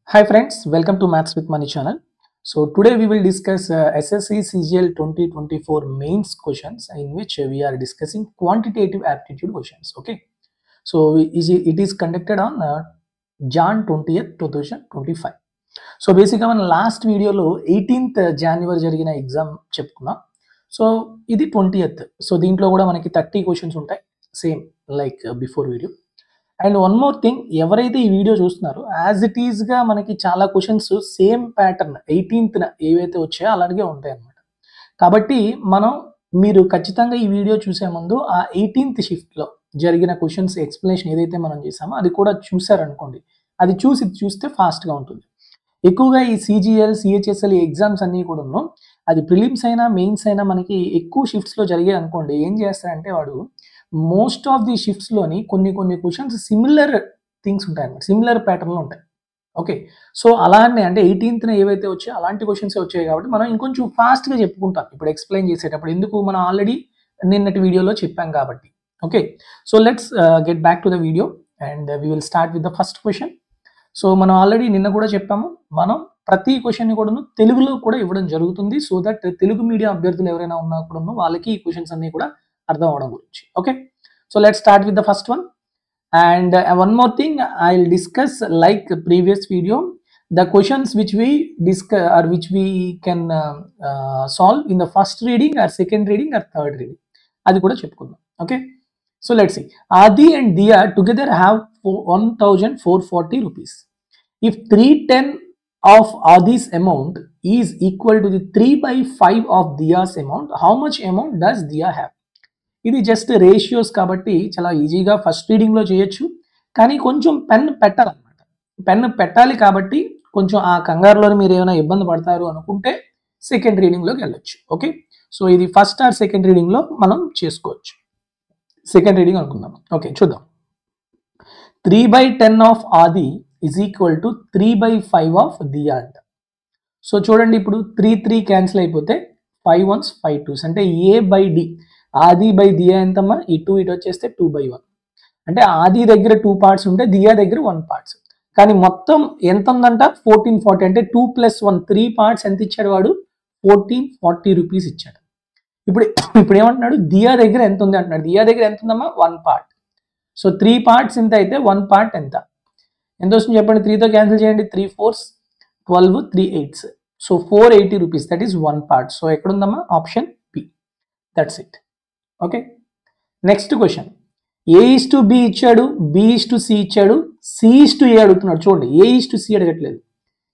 Hi friends, welcome to Maths with Money channel. So today we will discuss SSC CGL 2024 mains questions in which we are discussing quantitative aptitude questions. Okay, so it is conducted on Jan 20th 2025. So బేసిక్గా మన last వీడియోలో 18th January జరిగిన exam చెప్పుకున్నాం. So ఇది 20th. So దీంట్లో కూడా మనకి 30 questions ఉంటాయి, same like before video. And one more thing, ఎవరైతే ఈ వీడియో చూస్తున్నారో యాజ్ ఇట్ ఈస్గా మనకి చాలా క్వశ్చన్స్ సేమ్ ప్యాటర్న్ 18th ఏవైతే వచ్చాయో అలాగే ఉంటాయి అన్నమాట. కాబట్టి మీరు ఖచ్చితంగా ఈ వీడియో చూసే ముందు ఆ 18th షిఫ్ట్లో జరిగిన క్వశ్చన్స్ ఎక్స్ప్లెనేషన్ ఏదైతే మనం చేసామో అది కూడా చూసారనుకోండి, అది చూస్తే ఫాస్ట్గా ఉంటుంది. ఎక్కువగా ఈ సిజిఎల్ సిహెచ్ఎస్ఎల్ ఎగ్జామ్స్ అన్నీ కూడా అది ప్రిలిమ్స్ అయినా మెయిన్స్ అయినా మనకి ఎక్కువ షిఫ్ట్స్లో జరిగాయి అనుకోండి, ఏం చేస్తారంటే వాడు మోస్ట్ ఆఫ్ ది షిఫ్ట్స్లోని కొన్ని క్వశ్చన్స్ సిమిలర్ థింగ్స్ ఉంటాయి అన్నమాట, సిమిలర్ ప్యాటర్న్లో ఉంటాయి. ఓకే, సో అలానే అంటే 18th ఏవైతే వచ్చాయో అలాంటి క్వశ్చన్స్ వచ్చాయి కాబట్టి మనం ఇంకొంచెం ఫాస్ట్గా చెప్పుకుంటాం ఇప్పుడు ఎక్స్ప్లెయిన్ చేసేటప్పుడు, ఎందుకు మనం ఆల్రెడీ నిన్నటి వీడియోలో చెప్పాం కాబట్టి. Okay, so let's get back to the video and we will start with the first question. So మనం ఆల్రెడీ నిన్న కూడా చెప్పాము, మనం ప్రతి క్వశ్చన్ని కూడా తెలుగులో కూడా ఇవ్వడం జరుగుతుంది, సో దట్ తెలుగు మీడియం అభ్యర్థులు ఎవరైనా ఉన్నా కూడా వాళ్ళకి ఈ క్వశ్చన్స్ అన్ని కూడా అర్థం అవడం గురించి. Okay, so let's start with the first one. And one more thing, I will discuss like previous video the questions which we discuss or which we can solve in the first reading or second reading or third reading, అది కూడా చెప్పుకుందాం. Okay, so let's see. Adi and Diya together have 1440 rupees. If 3/10 of Adi's amount is equal to the 3/5 of Diya's amount, how much amount does Diya have? ఇది just ratios కాబట్టి చాలా ఈజీగా first రీడింగ్లో చేయొచ్చు, కానీ కొంచెం పెన్ పెట్టాలన్నమాట. Pen పెట్టాలి కాబట్టి కొంచెం ఆ కంగారులో మీరు ఏమైనా ఇబ్బంది పడతారు అనుకుంటే సెకండ్ రీడింగ్లోకి వెళ్ళొచ్చు. ఓకే, సో ఇది ఫస్ట్ ఆర్ సెకండ్ రీడింగ్లో మనం చేసుకోవచ్చు. సెకండ్ రీడింగ్ అనుకుందాం. ఓకే, చూద్దాం. 3/10 ఆఫ్ ఆది ఈజ్ ఈక్వల్ టు 3/5 ఆఫ్ దియా అంట. సో చూడండి, ఇప్పుడు 3 క్యాన్సిల్ అయిపోతే 5 1s 5 2s అంటే A/D, ఆది బై దియా ఎంతమ్మా, ఈ 2 ఇటు వచ్చేస్తే 2/1. అంటే ఆది దగ్గర 2 పార్ట్స్ ఉంటే దియా దగ్గర 1 పార్ట్స్, కానీ మొత్తం ఎంత ఉందంట 1440. అంటే 2 + 1 3 పార్ట్స్ ఎంత ఇచ్చాడు వాడు, 1440 రూపీస్ ఇచ్చాడు. ఇప్పుడు ఏమంటున్నాడు, దియా దగ్గర ఎంత ఉంది అంటున్నాడు. దియా దగ్గర ఎంత ఉందమ్మా, 1 పార్ట్. సో 3 పార్ట్స్ ఎంత అయితే 1 పార్ట్ ఎంత వస్తుంది చెప్పండి. 3తో క్యాన్సిల్ చేయండి, 3 4s 12, 3 8s, so 480 rupees, that is 1 part. So ఎక్కడుందమ్మా, option B, that's it. Okay, next question. A/B ఇచ్చాడు, B/C ఇచ్చాడు, C/A అడుగుతున్నాడు. చూడండి, A/C అడగట్లేదు.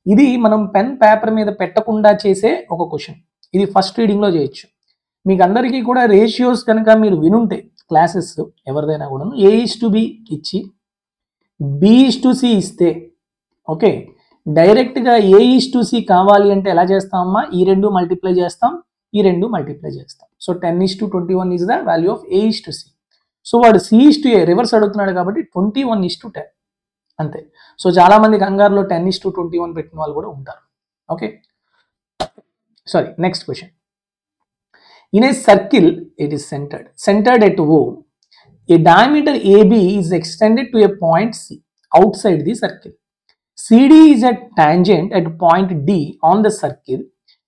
ఇది మనం పెన్ పేపర్ మీద పెట్టకుండా చేసే ఒక క్వశ్చన్. ఇది ఫస్ట్ రీడింగ్లో చేయొచ్చు. మీకు అందరికీ కూడా రేషియోస్ కనుక మీరు వినుంటే క్లాసెస్ ఎవరిదైనా కూడా A/B ఇచ్చి B/C ఇస్తే, ఓకే, డైరెక్ట్గా A/C కావాలి అంటే ఎలా చేస్తామమ్మా, ఈ 2 మల్టిప్లై చేస్తాం, ఈ 2 మల్టిప్లై చేస్తాం. So 10:21 is the value of A/C. So వాడు C/A రివర్స్ అడుగుతున్నాడు కాబట్టి 21:10 అంతే. సో చాలామంది కంగారులో 10:21 పెట్టిన వాళ్ళు కూడా ఉంటారు. Okay, sorry, next question. In a circle, it is centered at O. A diameter AB is extended to a point C outside the circle. CD is a tangent at point D on the circle.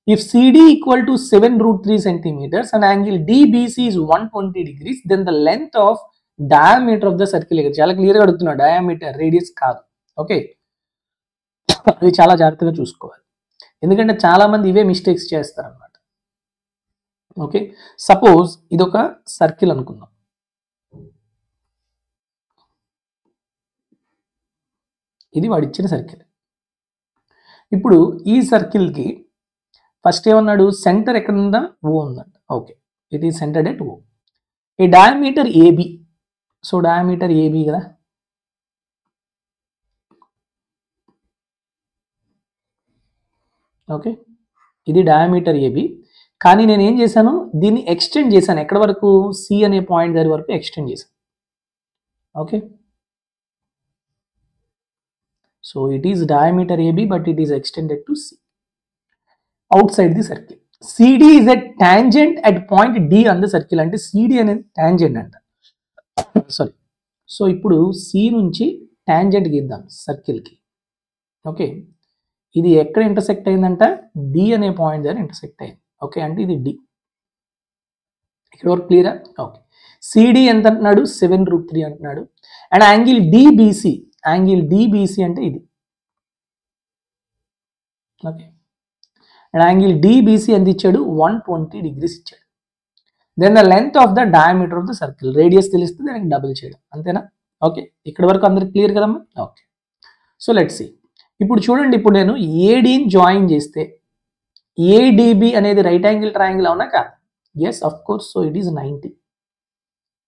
If CD equal to 7√3 centimeters and angle DBC is 120 degrees, then the length of diameter of the circle. చాలా క్లియర్గా అడుగుతున్నా, diameter, radius కాదు. Okay, అది చాలా జాగ్రత్తగా చూసుకోవాలి, ఎందుకంటే చాలామంది ఇవే మిస్టేక్స్ చేస్తారన్నమాట. ఓకే, సపోజ్ ఇది ఒక సర్కిల్ అనుకుందాం. ఇది వాడు ఇచ్చిన సర్కిల్. ఇప్పుడు ఈ సర్కిల్కి ఫస్ట్ ఏమన్నాడు, సెంటర్ ఎక్కడ ఉందా, ఓ ఉందంట. Okay, it is centered at O. ఈ diameter AB, so diameter AB కదా. ఓకే, ఇది డయామీటర్ ఏబి, కానీ నేను ఏం చేశాను, దీన్ని ఎక్స్టెండ్ చేశాను. ఎక్కడ వరకు, సి అనే పాయింట్ దగ్గర వరకు ఎక్స్టెండ్ చేశాను. Okay, so it is diameter AB but it is extended to C outside the circle. CD is a tangent at point D on the circle. అంటే సిడి అనేది tangent అంట, sorry. So ఇప్పుడు C నుంచి tangent గీద్దాం సర్కిల్కి. Okay, ఇది ఎక్కడ intersect అయిందంట, డి అనే పాయింట్ దగ్గర ఇంటర్సెక్ట్ అయింది. ఓకే, అంటే ఇది డి. ఇక్కడ వరకు క్లియరా? ఓకే. సిడి ఎంత అంటున్నాడు, 7√3 అంటున్నాడు. And angle DBC, angle DBC అంటే ఇది. ఓకే, అండ్ యాంగిల్ డిబిసి ఎంత ఇచ్చాడు, 120 degrees ఇచ్చాడు. Then the length of the diameter of the circle, radius తెలిస్తే దానికి డబుల్ చేయడం, అంతేనా? ఓకే, ఇక్కడ వరకు అందరికి క్లియర్ కదమ్మా? Okay, so let's see. ఇప్పుడు చూడండి, ఇప్పుడు నేను ఏడీని జాయిన్ చేస్తే ఏడిబి అనేది రైట్ యాంగిల్ ట్రయాంగిల్ అవునా కాదు? Yes, of course. So it is 90.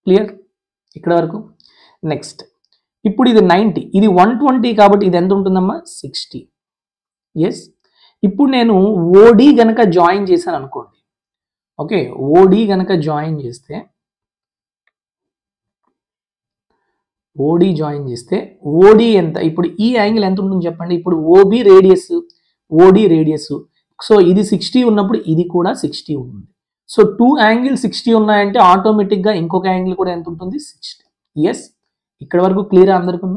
Clear ఇక్కడ వరకు? నెక్స్ట్, ఇప్పుడు ఇది 90, ఇది 120 కాబట్టి ఇది ఎంత ఉంటుందమ్మా, 60. ఎస్, ఇప్పుడు నేను ఓడి గనక జాయిన్ చేశాను అనుకోండి. ఓకే, ఓడి గనక జాయిన్ చేస్తే, ఓడి జాయిన్ చేస్తే ఓడి ఎంత, ఇప్పుడు ఈ యాంగిల్ ఎంత ఉంటుంది చెప్పండి. ఇప్పుడు ఓబి రేడియస్, ఓడి రేడియస్. సో ఇది 60 ఉన్నప్పుడు ఇది కూడా 60 ఉంటుంది. సో 2 యాంగిల్ 60 ఉన్నాయంటే ఆటోమేటిక్గా ఇంకొక యాంగిల్ కూడా ఎంత ఉంటుంది, 60. ఎస్, ఇక్కడ వరకు క్లియర్ అందరికీ?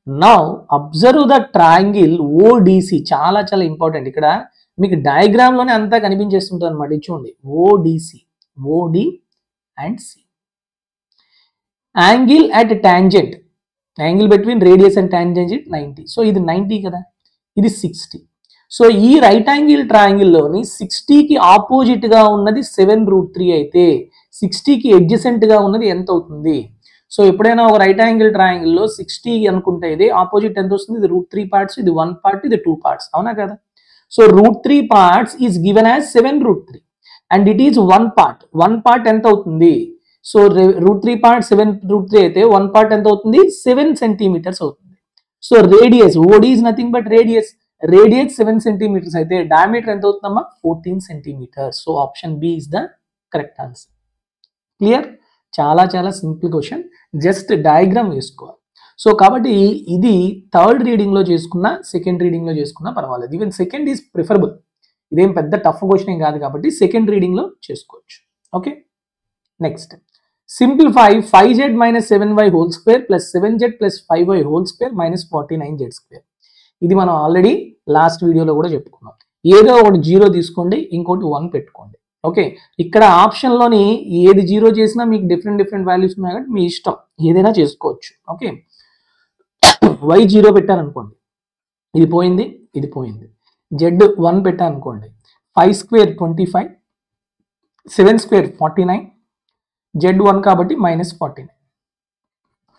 Now observe the triangle ODC. చాలా చాలా ఇంపార్టెంట్. ఇక్కడ మీకు డయాగ్రామ్లోనే అంతా కనిపించేస్తుంటుంది అనమాట. ఇది చూడండి, ODC, OD and C. Angle at tangent, angle between radius and tangent 90. So ఇది 90 కదా, ఇది 60. సో ఈ రైట్ యాంగిల్ ట్రయాంగిల్లోని 60కి ఆపోజిట్గా ఉన్నది 7√3 అయితే 60కి అడ్జసెంట్గా ఉన్నది ఎంత అవుతుంది? సో ఎప్పుడైనా ఒక రైట్ యాంగిల్ ట్రయాంగిల్లో 60 అనుకుంటే ఇది ఆపోజిట్ ఎంత వస్తుంది? ఇది √3 parts, ఇది 1 part, ఇది 2 parts, అవునా కదా? So √3 parts is given as 7√3 and it is 1 part. 1 part ఎంత అవుతుంది? సో √3 part 7√3 అయితే 1 part ఎంత అవుతుంది? 7 centimeters అవుతుంది. So radius, OD is nothing but radius. Radius 7 centimeters అయితే డయామీటర్ ఎంత అవుతుందమ్మా? 14 centimeters. So option B is the correct answer. Clear? చాలా చాలా సింపుల్ క్వశ్చన్, జస్ట్ డయాగ్రామ్ వేసుకోవాలి. సో కాబట్టి ఇది థర్డ్ రీడింగ్లో చేసుకున్నా, సెకండ్ రీడింగ్లో చేసుకున్నా పర్వాలేదు. Even second is preferable. ఇదేం పెద్ద టఫ్ క్వశ్చన్ ఏం కాదు కాబట్టి సెకండ్ రీడింగ్లో చేసుకోవచ్చు. Okay, next, simplify 5z - 7y whole square plus 7z plus 5y whole square minus 49z square. ఇది మనం ఆల్రెడీ లాస్ట్ వీడియోలో కూడా చెప్పుకున్నాం. ఏదో ఒకటి 0 తీసుకోండి, ఇంకోటి 1 పెట్టుకోండి. ఓకే, ఇక్కడ ఆప్షన్లోని ఏది 0 చేసినా మీకు డిఫరెంట్ వాల్యూస్ ఉన్నాయి కాబట్టి మీ ఇష్టం, ఏదైనా చేసుకోవచ్చు. ఓకే, y 0 పెట్టాను అనుకోండి, ఇది పోయింది, ఇది పోయింది. z 1 పెట్టాను అనుకోండి, 5 స్క్వేర్ 25, 7 స్క్వేర్ 49, z1 కాబట్టి -49.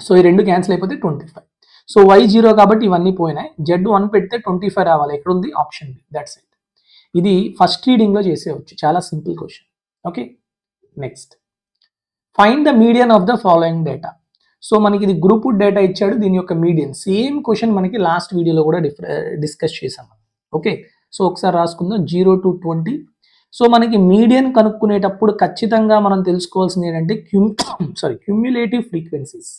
సో ఈ రెండు క్యాన్సిల్ అయిపోతే 25. సో y 0 కాబట్టి ఇవన్నీ పోయినాయి. z1 పెడితే 25 రావాలి. ఎక్కడ ఉంది? Option B. That's it. ఇది ఫస్ట్ రీడింగ్లో చేసేయచ్చు. చాలా simple question. Okay, next, find the median of the following data. So మనకి ఇది గ్రూప్ డేటా ఇచ్చాడు, దీని యొక్క మీడియన్. సేమ్ క్వశ్చన్ మనకి లాస్ట్ వీడియోలో కూడా డిస్కస్ చేసాం. ఓకే, సో ఒకసారి రాసుకుందాం. 0 to 20. సో మనకి మీడియన్ కనుక్కునేటప్పుడు ఖచ్చితంగా మనం తెలుసుకోవాల్సింది ఏంటంటే క్యూమ్యులేటివ్ ఫ్రీక్వెన్సీస్,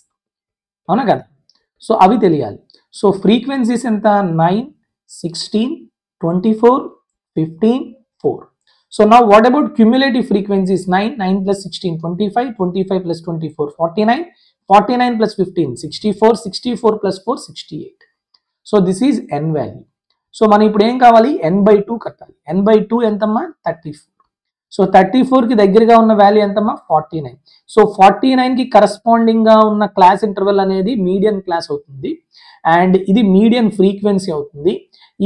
అవునా కదా? సో అవి తెలియాలి. సో ఫ్రీక్వెన్సీస్ ఎంత? 9, 16, 24, 15, 4. So now what about cumulative frequencies? 9, 9 plus 16, 25, 25 plus 24, 49, 49 plus 15, 64, 64 plus 4, 68. So this is n value. So మనం ఇప్పుడు ఏం కావాలి? n/2 కట్టాలి. n/2 ఎంతమ్మా? 34. సో 34కి దగ్గరగా ఉన్న వాల్యూ ఎంతమ్మా? 49. సో 49కి కరస్పాండింగ్గా ఉన్న క్లాస్ ఇంటర్వెల్ అనేది మీడియన్ క్లాస్ అవుతుంది అండ్ ఇది మీడియన్ ఫ్రీక్వెన్సీ అవుతుంది.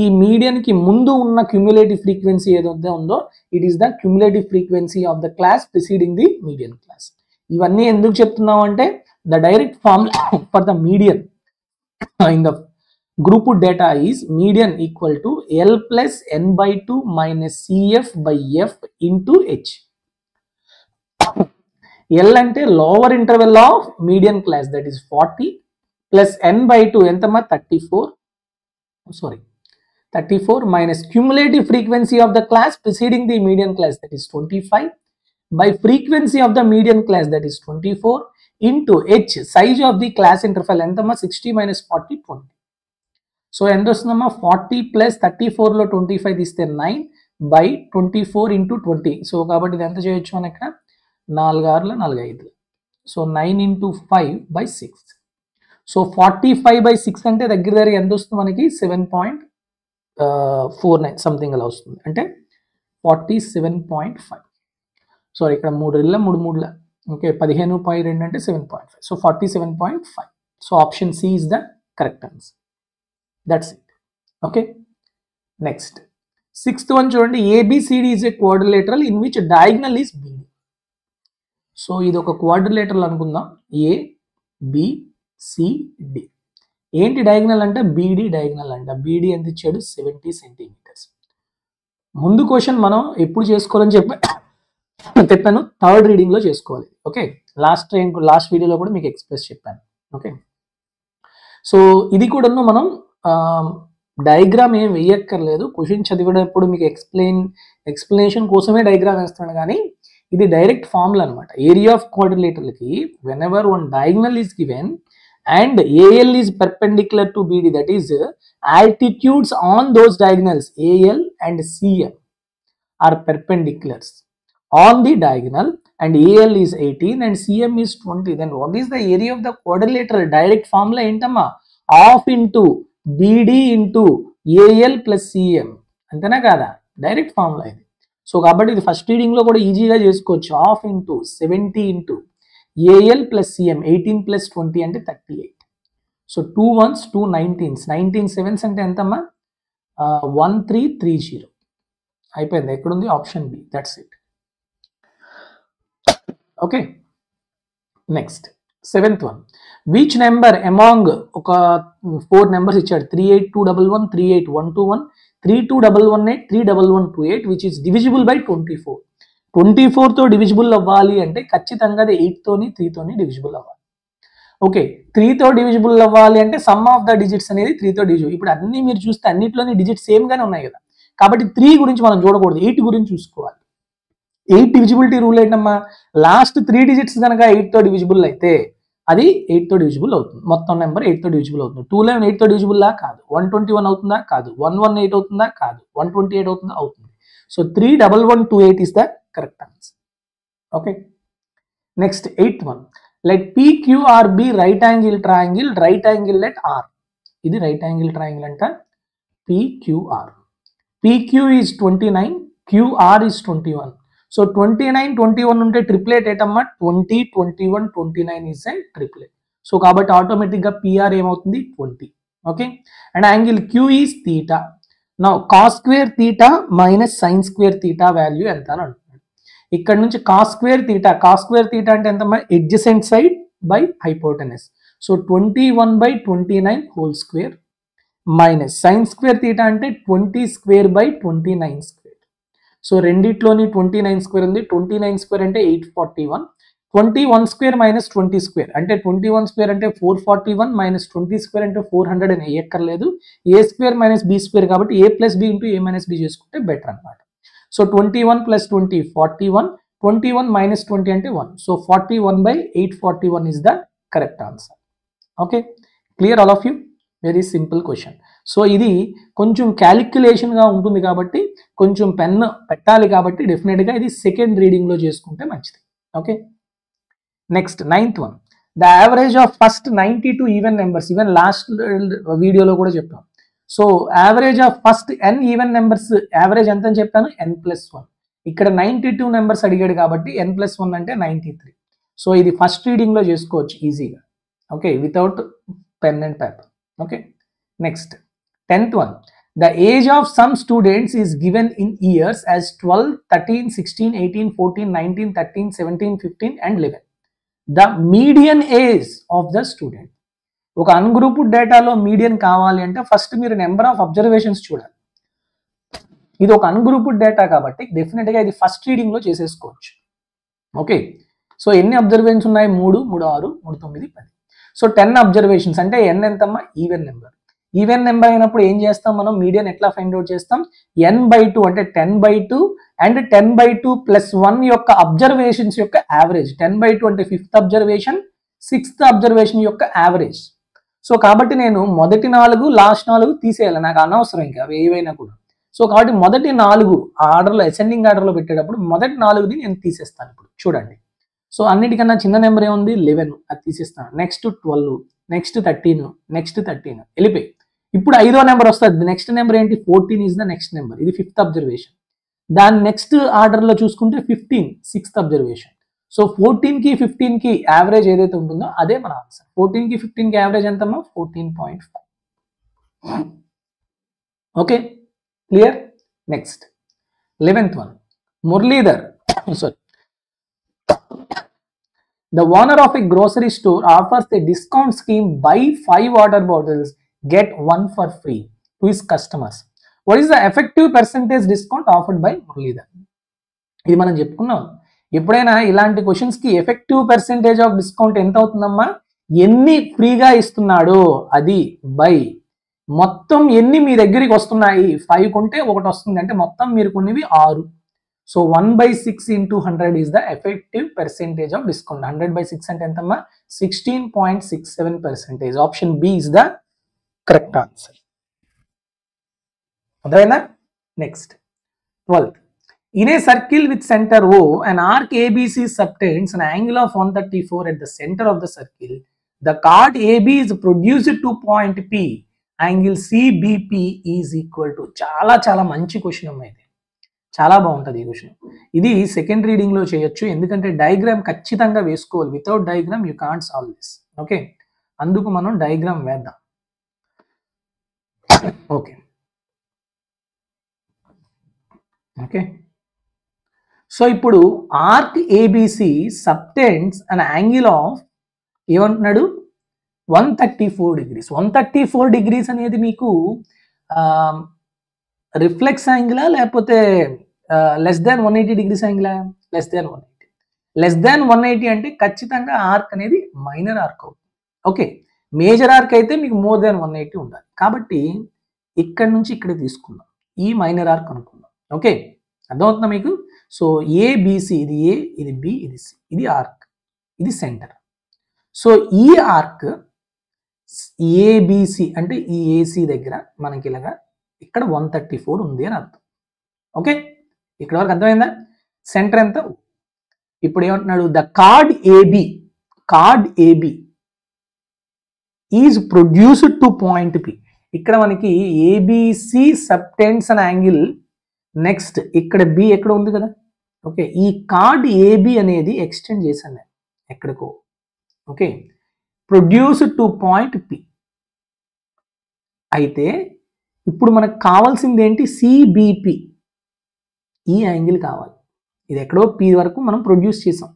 ఈ మీడియన్కి ముందు ఉన్న క్యుములేటివ్ ఫ్రీక్వెన్సీ ఏదైతే ఉందో it is the cumulative frequency of the class preceding the median class. ఇవన్నీ ఎందుకు చెప్తున్నాం అంటే the direct formula for the median in the group data is median equal to L plus n/2 minus CF by F into H. L ante lower interval of median class, that is 40, plus n/2 entama 34. Sorry, 34 minus cumulative frequency of the class preceding the median class, that is 25, by frequency of the median class, that is 24, into H, size of the class interval entama 60 minus 40, 20. So ఎంత వస్తుందమ్మా? 40 plus 34లో 25 తీస్తే 9 by 24 into 20. So కాబట్టి ఇది ఎంత చేయొచ్చు మనం ఇక్కడ? 4 6 4 5. So 9 into 5 by 6. So 45/6 అంటే దగ్గర ఎంత వస్తుంది మనకి? 7.5. 49 సంథింగ్ అలా వస్తుంది, అంటే 47.5. సారీ, ఇక్కడ 3 ఓకే, 15.2 అంటే 7.5, so 47.5. So option C is the correct answer. That's it. Okay, next 6th one చూడండి. ABCD is a quadrilateral in which diagonal is BD. So ఇది ఒక క్వాడ్రిలేటరల్ అనుకుందాం, ABCD. ఏంటి డయాగ్నల్ అంటే BD డయాగ్నల్ అంట. BD ఎంత ఇచ్చాడు, 70 సెంటీమీటర్స్. ముందు క్వశ్చన్ మనం ఎప్పుడు చేసుకోవాలని చెప్పాను, థర్డ్ రీడింగ్ లో చేసుకోవాలి. ఓకే, లాస్ట్ వీడియోలో కూడా మీకు ఎక్స్ప్రెస్ చెప్పాను. ఓకే, సో ఇది కూడా మనం డయాగ్రామ్ ఏం వేయక్కర్లేదు, క్వశ్చన్ చదివేటప్పుడు మీకు ఎక్స్ప్లెనేషన్ కోసమే డయాగ్రామ్ వేస్తున్నాను, కానీ ఇది డైరెక్ట్ ఫార్ములా అనమాట. ఏరియా ఆఫ్ క్వాడ్రిలేటరల్కి whenever one diagonal is given and AL is perpendicular to BD, that is altitudes on those diagonals AL and CM are perpendiculars on the diagonal, and AL is 18 and CM is 20. Then what is the area of the quadrilateral? Direct formula ఏంటమ్మా, half into BD into AL plus CM, అంతేనా కాదా? Direct formula ఇది. So కాబట్టి ఇది first reading లో కూడా ఈజీగా చేసుకోవచ్చు. half into 70 into AL plus CM, 18 plus 20 అంటే 38. సో 2 1s 2 19s, 19 7s అంటే ఎంతమ్మా, 1330. అయిపోయింది. ఎక్కడుంది, option B. That's it. Okay, next 7th one. Which number among, ఒక 4 నెంబర్స్ ఇచ్చాడు, 38211, 38121, 32118, 31128, విచ్ ఇస్ డివిజిబుల్ బై 24. 24తో డివిజిబుల్ అవ్వాలి అంటే ఖచ్చితంగా అది 8తోని 3తోని డివిజిబుల్ అవ్వాలి. ఓకే, 3తో డివిజిబుల్ అవ్వాలి అంటే సమ్ ఆఫ్ ద డిజిట్స్ అనేది 3తో డివిజిబుల్. ఇప్పుడు అన్ని మీరు చూస్తే అన్నిట్లోని డిజిట్స్ సేమ్ గానే ఉన్నాయి కదా, కాబట్టి 3 గురించి మనం చూడకూడదు, 8 గురించి చూసుకోవాలి. 8 డివిజిబిలిటీ రూల్ ఏంటమ్మా, లాస్ట్ 3 డిజిట్స్ కనుక 8తో డివిజిబుల్ అయితే అది 8తో డివిజిబుల్ అవుతుంది. మొత్తం నెంబర్ 8తో డివిజిబుల్ అవుతుంది. 211 8తో డివిజిబుల్ లా కాదు, 121 అవుతుందా కాదు, 118 అవుతుందా కాదు, 128 అవుతుందా అవుతుంది. So 31128 is the correct answer. Okay, next 8th one. Let PQR be right angle triangle at R. ఇది right angle triangle anta PQR. PQ is 29, QR is 21. So 29 21 ఉంటే ట్రిప్లెట్ ఏటమ్మా, 20 21 29 is a triplet. సో కాబట్టి automatic గా PR ఏమవుతుంది, 20. Okay, and angle Q is theta. Now cos square theta minus sin square theta value ఎంత అని అంటున్నాడు. ఇక్కడ నుంచి cos square theta అంటే ఎంత, adjacent side by hypotenuse. So 21/29 whole square minus sin square theta అంటే 20 square by 29 square. సో రెండిట్లోని 29 square ఉంది, 29 square అంటే 841. 21 square minus 20 square అంటే 21 square అంటే 441 minus 20 square అంటే 400 అని వేయక్కర్లేదు. a square minus b square కాబట్టి a plus b into a minus b చేసుకుంటే బెటర్ అన్నమాట. సో 21 plus 20 41, 21 minus 20 అంటే 1. So 41/841 is the correct answer. Okay, clear all of you? Very simple question. So ఇది కొంచెం క్యాలిక్యులేషన్గా ఉంటుంది కాబట్టి కొంచెం పెన్ పెట్టాలి కాబట్టి డెఫినెట్గా ఇది సెకండ్ రీడింగ్లో చేసుకుంటే మంచిది. Okay, next 9th one. The average of first 92 even numbers, even last వీడియోలో కూడా చెప్పాం. So average of first n even numbers average ఎంత అని చెప్పాను, n+1. ఇక్కడ 92 నెంబర్స్ అడిగాడు కాబట్టి n+1 అంటే 93. సో ఇది ఫస్ట్ రీడింగ్లో చేసుకోవచ్చు ఈజీగా. Okay, without pen and paper. Okay, next 10th one. The age of some students is given in years as 12, 13, 16, 18, 14, 19, 13, 17, 15 and 11. The median age of the student. ఒక ungrouped డేటాలో median కావాలి అంటే first మీరు number of observations చూడాలి. ఇది ఒక ungrouped data కాబట్టి డెఫినెట్గా ఇది ఫస్ట్ రీడింగ్లో చేసేసుకోవచ్చు. ఓకే, సో ఎన్ని అబ్జర్వేషన్స్ ఉన్నాయి, 3, 3 6, 3 9 10. సో 10 అబ్జర్వేషన్స్ అంటే n ఎంతమ్మా, ఈవెన్ నెంబర్. ఈవెన్ నెంబర్ అయినప్పుడు ఏం చేస్తాం మనం, మీడియన్ ఎట్లా ఫైండ్ అవుట్ చేస్తాం, n/2 అంటే 10/2 అండ్ 10/2 + 1 యొక్క అబ్జర్వేషన్స్ యొక్క యావరేజ్. 10/2 అంటే 5th అబ్జర్వేషన్, 6th అబ్జర్వేషన్ యొక్క యావరేజ్. సో కాబట్టి నేను మొదటి 4 లాస్ట్ 4 తీసేయాలి, నాకు అనవసరం ఇంకా ఏవైనా కూడా. సో కాబట్టి మొదటి 4 ఆర్డర్లో అసెండింగ్ ఆర్డర్లో పెట్టేటప్పుడు మొదటి 4ని నేను తీసేస్తాను. ఇప్పుడు చూడండి, సో అన్నిటికన్నా చిన్న నెంబర్ ఏముంది, 11, అది తీసేస్తాను. నెక్స్ట్ 12, నెక్స్ట్ 13, నెక్స్ట్ 13 వెళ్ళిపోయి ఇప్పుడు 5వ నెంబర్ వస్తుంది. నెక్స్ట్ నెంబర్ ఏంటి? 14 ఈజ్ ద నెక్స్ట్ నెంబర్. ఇది 5th అబ్జర్వేషన్. దాని నెక్స్ట్ ఆర్డర్లో చూసుకుంటే 15 6th అబ్జర్వేషన్. సో 14కి 15కి యావరేజ్ ఏదైతే ఉంటుందో అదే మన ఆన్సర్. 14కి 15కి యావరేజ్ ఎంతమ్మా? 14.5. Okay, clear. Next 11th one. Muralidhar, sorry, the owner of a grocery store offers a discount scheme: buy 5 water bottles, get 1 for free to his customers. What is the effective percentage discount offered by Muralidhar? ఇది మనం చెప్పుకున్నాం. ఎప్పుడైనా ఇలాంటి questions కి effective percentage of discount ఎంత అవుతుందమ్మా? ఎన్ని ఫ్రీగా ఇస్తున్నాడో అది బై మొత్తం ఎన్ని మీ దగ్గరికి వస్తున్నాయి. 5 కొంటే ఒకటి వస్తుంది అంటే మొత్తం మీరు కొన్నివి 6. So 1/6 into 100 is the effective percentage of discount. 100/6 అంటే ఎంతమ్మా? 16.67%. Option B is the correct answer. అర్థమైందా? Next 12th. In a circle with center O, an arc ABC subtends an angle of 134 at the center of the circle. The chord AB is produced to point P. Angle CBP is equal to. చాలా చాలా మంచి question అమ్మా. ఇది చాలా బాగుంటుంది ఈ question. ఇది second reading లో చేయొచ్చు, ఎందుకంటే డయాగ్రామ్ ఖచ్చితంగా వేసుకోవాలి. Without diagram you can't solve this. Okay, అందుకు మనం డయాగ్రామ్ వేద్దాం. ఓకే ఓకే సో ఇప్పుడు arc ABC subtends an angle of ఏమంటున్నాడు? 134 degrees. 134 degrees అనేది మీకు రిఫ్లెక్స్ యాంగిలా లేకపోతే లెస్ దాన్ 180 degrees యాంగిలా? Less than 180. లెస్ దాన్ 180 అంటే ఖచ్చితంగా ఆర్క్ అనేది మైనర్ ఆర్క్ అవుతుంది. ఓకే, మేజర్ ఆర్క్ అయితే మీకు మోర్ దాన్ 180 ఉండాలి. కాబట్టి ఇక్కడ నుంచి ఇక్కడ తీసుకుందాం, ఈ మైనర్ ఆర్క్ అనుకుందాం. ఓకే, అర్థమవుతుందా మీకు? సో ఏబిసి, ఇది ఏ, ఇది బి, ఇది సి, ఇది ఆర్క్, ఇది సెంటర్. సో ఈ ఆర్క్ ఏబిసి అంటే ఈ ఏసీ దగ్గర మనకి ఇలాగా ఇక్కడ 134 ఉంది అని అర్థం. ఓకే, ఇక్కడ వరకు అర్థమైందా? సెంటర్ ఎంత? ఇప్పుడు ఏమంటున్నాడు? The chord AB is produced to point P. ఇక్కడ మనకి ABC subtends an angle. Next ఇక్కడ బి ఎక్కడ ఉంది కదా. ఓకే, ఈ కార్డ్ ఏబి అనేది ఎక్స్టెండ్ చేశాను నేను ఎక్కడికో. Okay, produced to point P. అయితే ఇప్పుడు మనకు కావాల్సింది ఏంటి? సిబిపి. ఈ యాంగిల్ కావాలి. ఇది ఎక్కడో పి వరకు మనం ప్రొడ్యూస్ చేసాం.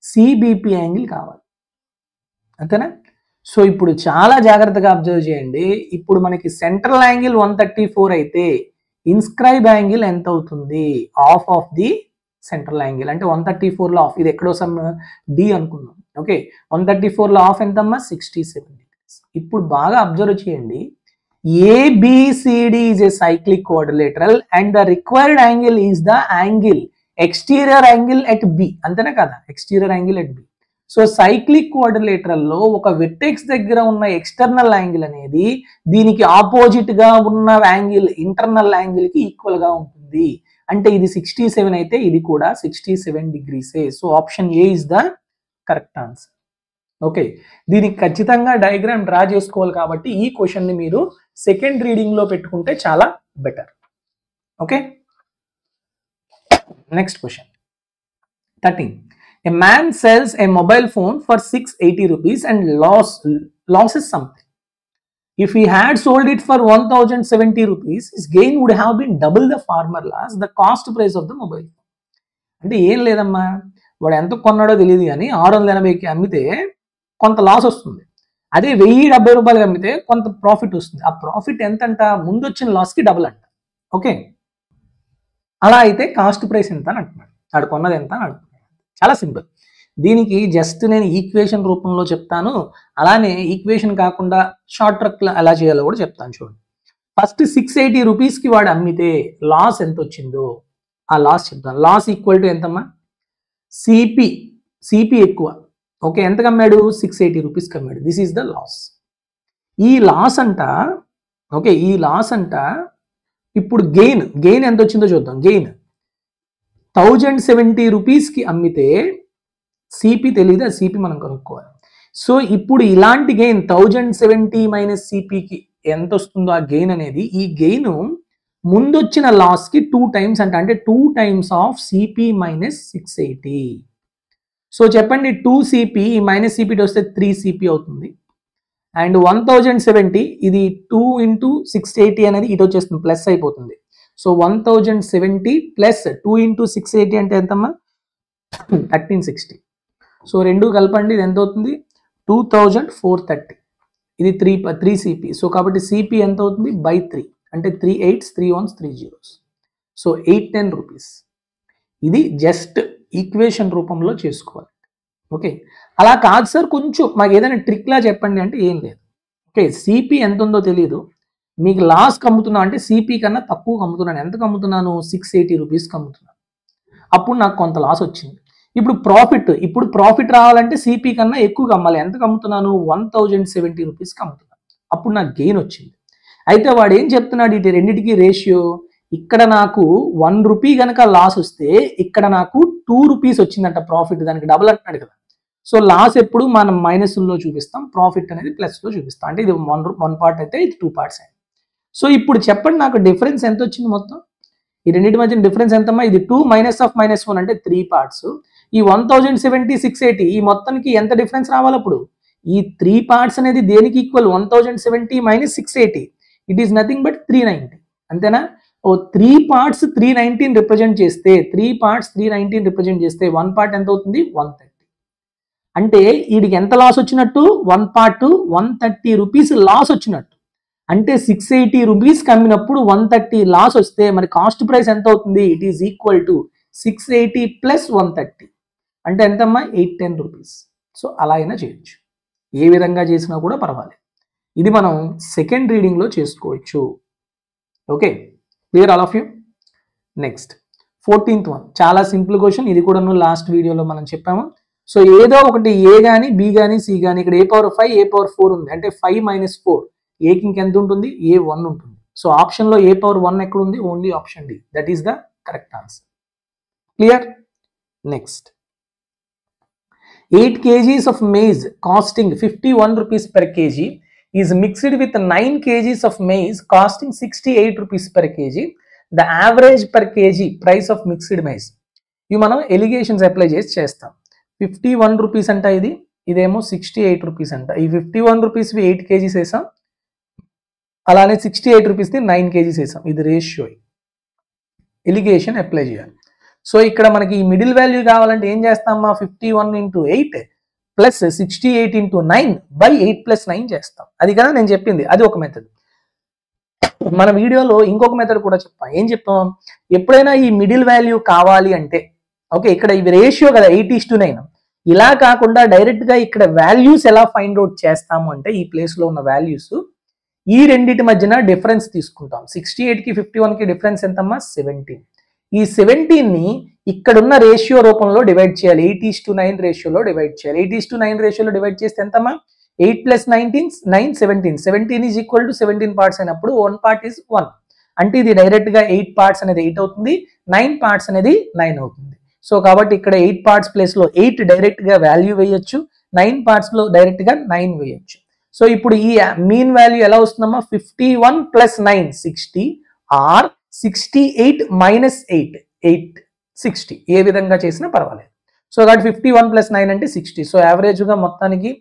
సిబిపి యాంగిల్ కావాలి, అంతేనా? సో ఇప్పుడు చాలా జాగ్రత్తగా అబ్జర్వ్ చేయండి. ఇప్పుడు మనకి సెంట్రల్ యాంగిల్ 134 అయితే ఇన్స్క్రైబ్ యాంగిల్ ఎంత అవుతుంది? Half of the central angle. అంటే 134లో ఆఫ్, ఇది ఎక్కడో సమ్ డి అనుకుందాం. ఓకే, 134లో ఆఫ్ ఎంతమ్మా? 67 degrees. ఇప్పుడు బాగా అబ్జర్వ్ చేయండి. ABCD is a cyclic quadrilateral and the required angle is the angle exterior angle at B. అంతేనా కదా? exterior angle at B. So cyclic quadrilateral లో ఒక వెర్టెక్స్ దగ్గర ఉన్న ఎక్స్టర్నల్ యాంగిల్ అనేది దీనికి ఆపోజిట్ గా ఉన్న యాంగిల్ ఇంటర్నల్ యాంగిల్ కి ఈక్వల్ గా ఉంటుంది. అంటే ఇది 67 అయితే ఇది కూడా 67 degrees. So option A is the correct answer. Okay, దీనికి ఖచ్చితంగా డయాగ్రామ్ డ్రా చేసుకోవాలి. కాబట్టి ఈ క్వశ్చన్ ని మీరు సెకండ్ రీడింగ్ లో పెట్టుకుంటే చాలా better. Okay, next question 13. A man sells a mobile phone for 680 rupees and loses something. If he had sold it for 1070 rupees, his gain would have been double the farmer loss, the cost price of the mobile phone. అంటే ఏం లేదమ్మా, వాడు ఎంత కొన్నాడో తెలియదు కానీ 680కి అమ్మితే కొంత loss వస్తుంది. అదే 1070 రూపాయలకి అమ్మితే కొంత ప్రాఫిట్ వస్తుంది. ఆ ప్రాఫిట్ ఎంత అంట? ముందు వచ్చిన లాస్కి డబుల్ అంట. ఓకే, అలా అయితే కాస్ట్ ప్రైస్ ఎంత అని అంటున్నాడు. వాడు కొన్నది ఎంత అని అడుగుతున్నాడు. చాలా సింపుల్. దీనికి జస్ట్ నేను ఈక్వేషన్ రూపంలో చెప్తాను, అలానే ఈక్వేషన్ కాకుండా షార్ట్ ట్రక్ ఎలా చేయాలో కూడా చెప్తాను. చూడండి, ఫస్ట్ 680 రూపీస్కి వాడు అమ్మితే లాస్ ఎంత వచ్చిందో ఆ లాస్ చెప్తాను. లాస్ ఈక్వల్ టు ఎంతమ్మా? సిపి ఎక్కువ. ఓకే, ఎంతకు అమ్మాడు? 680 రూపీస్కి అమ్మాడు. This is the loss. ఈ లాస్ అంట. ఓకే, ఈ లాస్ అంట. ఇప్పుడు గెయిన్ ఎంత వచ్చిందో చూద్దాం. గెయిన్ 1070 రూపీస్కి అమ్మితే సిపి తెలియదు, ఆ సిపి మనం కనుక్కోవాలి. సో ఇప్పుడు ఇలాంటి గెయిన్ 1070 మైనస్ సిపికి ఎంత వస్తుందో ఆ గెయిన్ అనేది, ఈ గెయిన్ ముందు వచ్చిన లాస్ కి 2 టైమ్స్ అంటే 2 times of CP minus 680. So చెప్పండి 2 సిపి ఈ మైనస్ సిపి వస్తే 3 సిపి అవుతుంది. అండ్ 1070 ఇది 2 ఇంటూ 680 అనేది ఇటు వచ్చేస్తుంది, ప్లస్ అయిపోతుంది. సో 1070 ప్లస్ 2 ఇంటూ 680 అంటే ఎంతమ్మా 1360. సో రెండు కలపండి, ఇది ఎంత అవుతుంది 2430. ఇది 3 సిపి. సో కాబట్టి సిపి ఎంత అవుతుంది బై 3 అంటే 3 8s 3 1s 3 0s. So 810 rupees. ఇది జస్ట్ ఈక్వేషన్ రూపంలో చేసుకోవాలి. ఓకే, అలా కాదు సార్ కొంచెం మాకు ఏదైనా ట్రిక్లా చెప్పండి అంటే ఏం లేదు. ఓకే, సిపి ఎంత ఉందో తెలియదు, మీకు లాస్ కమ్ముతున్నా అంటే సిపి కన్నా తక్కువ కమ్ముతున్నాను. ఎంత కమ్ముతున్నాను 680 రూపీస్కి అమ్ముతున్నాను. అప్పుడు నాకు కొంత లాస్ వచ్చింది. ఇప్పుడు ప్రాఫిట్ రావాలంటే సిపి కన్నా ఎక్కువ అమ్మాలి. ఎంత కమ్ముతున్నాను 1070 రూపీస్కి అమ్ముతున్నాను. అప్పుడు నాకు గెయిన్ వచ్చింది. అయితే వాడు ఏం చెప్తున్నాడు, ఇటు రెండింటికి రేషియో, ఇక్కడ నాకు 1 రూపీ కనుక లాస్ వస్తే ఇక్కడ నాకు 2 రూపీస్ వచ్చిందంట ప్రాఫిట్, దానికి డబుల్ అంటున్నాడు కదా. సో లాస్ ఎప్పుడు మనం మైనస్లో చూపిస్తాం, ప్రాఫిట్ అనేది ప్లస్లో చూపిస్తాం. అంటే ఇది 1 పార్ట్ అయితే ఇది 2 పార్ట్స్ అయింది. సో ఇప్పుడు చెప్పండి నాకు డిఫరెన్స్ ఎంత వచ్చింది మొత్తం, ఈ రెండింటి మధ్య డిఫరెన్స్ ఎంతమ్మా, ఇది 2 మైనస్ ఆఫ్ -1 అంటే 3 పార్ట్స్. ఈ 1070 680 ఈ మొత్తానికి ఎంత డిఫరెన్స్ రావాలి అప్పుడు, ఈ 3 పార్ట్స్ అనేది దేనికి equal 1070 minus 680, it is nothing but 390. అంతేనా. 3 పార్ట్స్ 319 రిప్రజెంట్ చేస్తే 1 పార్ట్ ఎంత అవుతుంది 130. అంటే వీడికి ఎంత లాస్ వచ్చినట్టు 1 పార్ట్ 130 రూపీస్ లాస్ వచ్చినట్టు. అంటే 680 రూపీస్కి అమ్మినప్పుడు 130 లాస్ వస్తే మరి కాస్ట్ ప్రైస్ ఎంత అవుతుంది, it is equal to 680 plus 130 అంటే ఎంతమ్మా 810 రూపీస్. సో అలా అయినా చేయొచ్చు, ఏ విధంగా చేసినా కూడా పర్వాలేదు. ఇది మనం సెకండ్ రీడింగ్లో చేసుకోవచ్చు. Okay, clear all of you. Next 14th one, చాలా సింపుల్ క్వశ్చన్. ఇది కూడా లాస్ట్ వీడియోలో మనం చెప్పాము. సో ఏదో ఒకటి ఏ కానీ బి కానీ సి కానీ, ఇక్కడ A⁴ A⁴ ఉంది అంటే 5 - 4 ఏకి ఇంకెంత ఉంటుంది A1 ఉంటుంది. సో ఆప్షన్లో A⁴1 ఎక్కడ ఉంది, only option D, that is the correct answer. Clear. Next 8 kgs of maize costing 51 rupees per kg is mixed with 9 kgs of maize costing 68 rupees per kg. The average per kg price of mixed maize. ఇవి మనం allegations apply చేస్తాం. 51 rupees అంట, ఇదేమో 68 rupees అంట. ఈ 51 రూపీస్వి 8 kgs వేసాం, అలానే 68 రూపీస్ది 9 kgs వేసాం. ఇది రేషియో, ఎలిగేషన్ అప్లై చేయాలి. సో ఇక్కడ మనకి ఈ మిడిల్ వాల్యూ కావాలంటే ఏం చేస్తామా 51 × 8 ప్లస్ 68 × 9 బై 8 + 9 చేస్తాం. అది కదా నేను చెప్పింది, అది ఒక మెథడ్. మన వీడియోలో ఇంకొక మెథడ్ కూడా చెప్పాం. ఏం చెప్పాం, ఎప్పుడైనా ఈ మిడిల్ వాల్యూ కావాలి అంటే, ఓకే ఇక్కడ ఇవి రేషియో కదా 8:9, ఇలా కాకుండా డైరెక్ట్గా ఇక్కడ వాల్యూస్ ఎలా ఫైండ్ అవుట్ చేస్తాము అంటే, ఈ ప్లేస్లో ఉన్న వాల్యూస్ ఈ రెండింటి మధ్యన డిఫరెన్స్ తీసుకుంటాం. 68కి 51కి డిఫరెన్స్ ఎంతమ్మా 17. ఈ 17ని ఇక్కడున్న రేషియో రూపంలో డివైడ్ చేయాలి, 8:9 రేషియోలో డివైడ్ చేయాలి. 8:9 రేషియోలో డివైడ్ చేస్తే ఎంతమ్మా 8 + 19 9 17. 17 ఈజ్ ఈక్వల్ టు 17 పార్ట్స్ అయినప్పుడు 1 పార్ట్ ఈజ్ 1 అంటే ఇది డైరెక్ట్గా 8 పార్ట్స్ అనేది 8 అవుతుంది, 9 పార్ట్స్ అనేది 9 అవుతుంది. సో కాబట్టి ఇక్కడ 8 పార్ట్స్ ప్లేస్లో 8 డైరెక్ట్గా వాల్యూ వేయొచ్చు, 9 పార్ట్స్లో డైరెక్ట్గా 9 వేయొచ్చు. సో ఇప్పుడు ఈ మీన్ వాల్యూ ఎలా వస్తుందమ్మా 51 + 9 60 ఆర్ 68 - 8 60, ఏ విధంగా చేసినా పర్వాలేదు. సో కాబట్టి 51 + 9 అంటే 60. సో యావరేజ్గా మొత్తానికి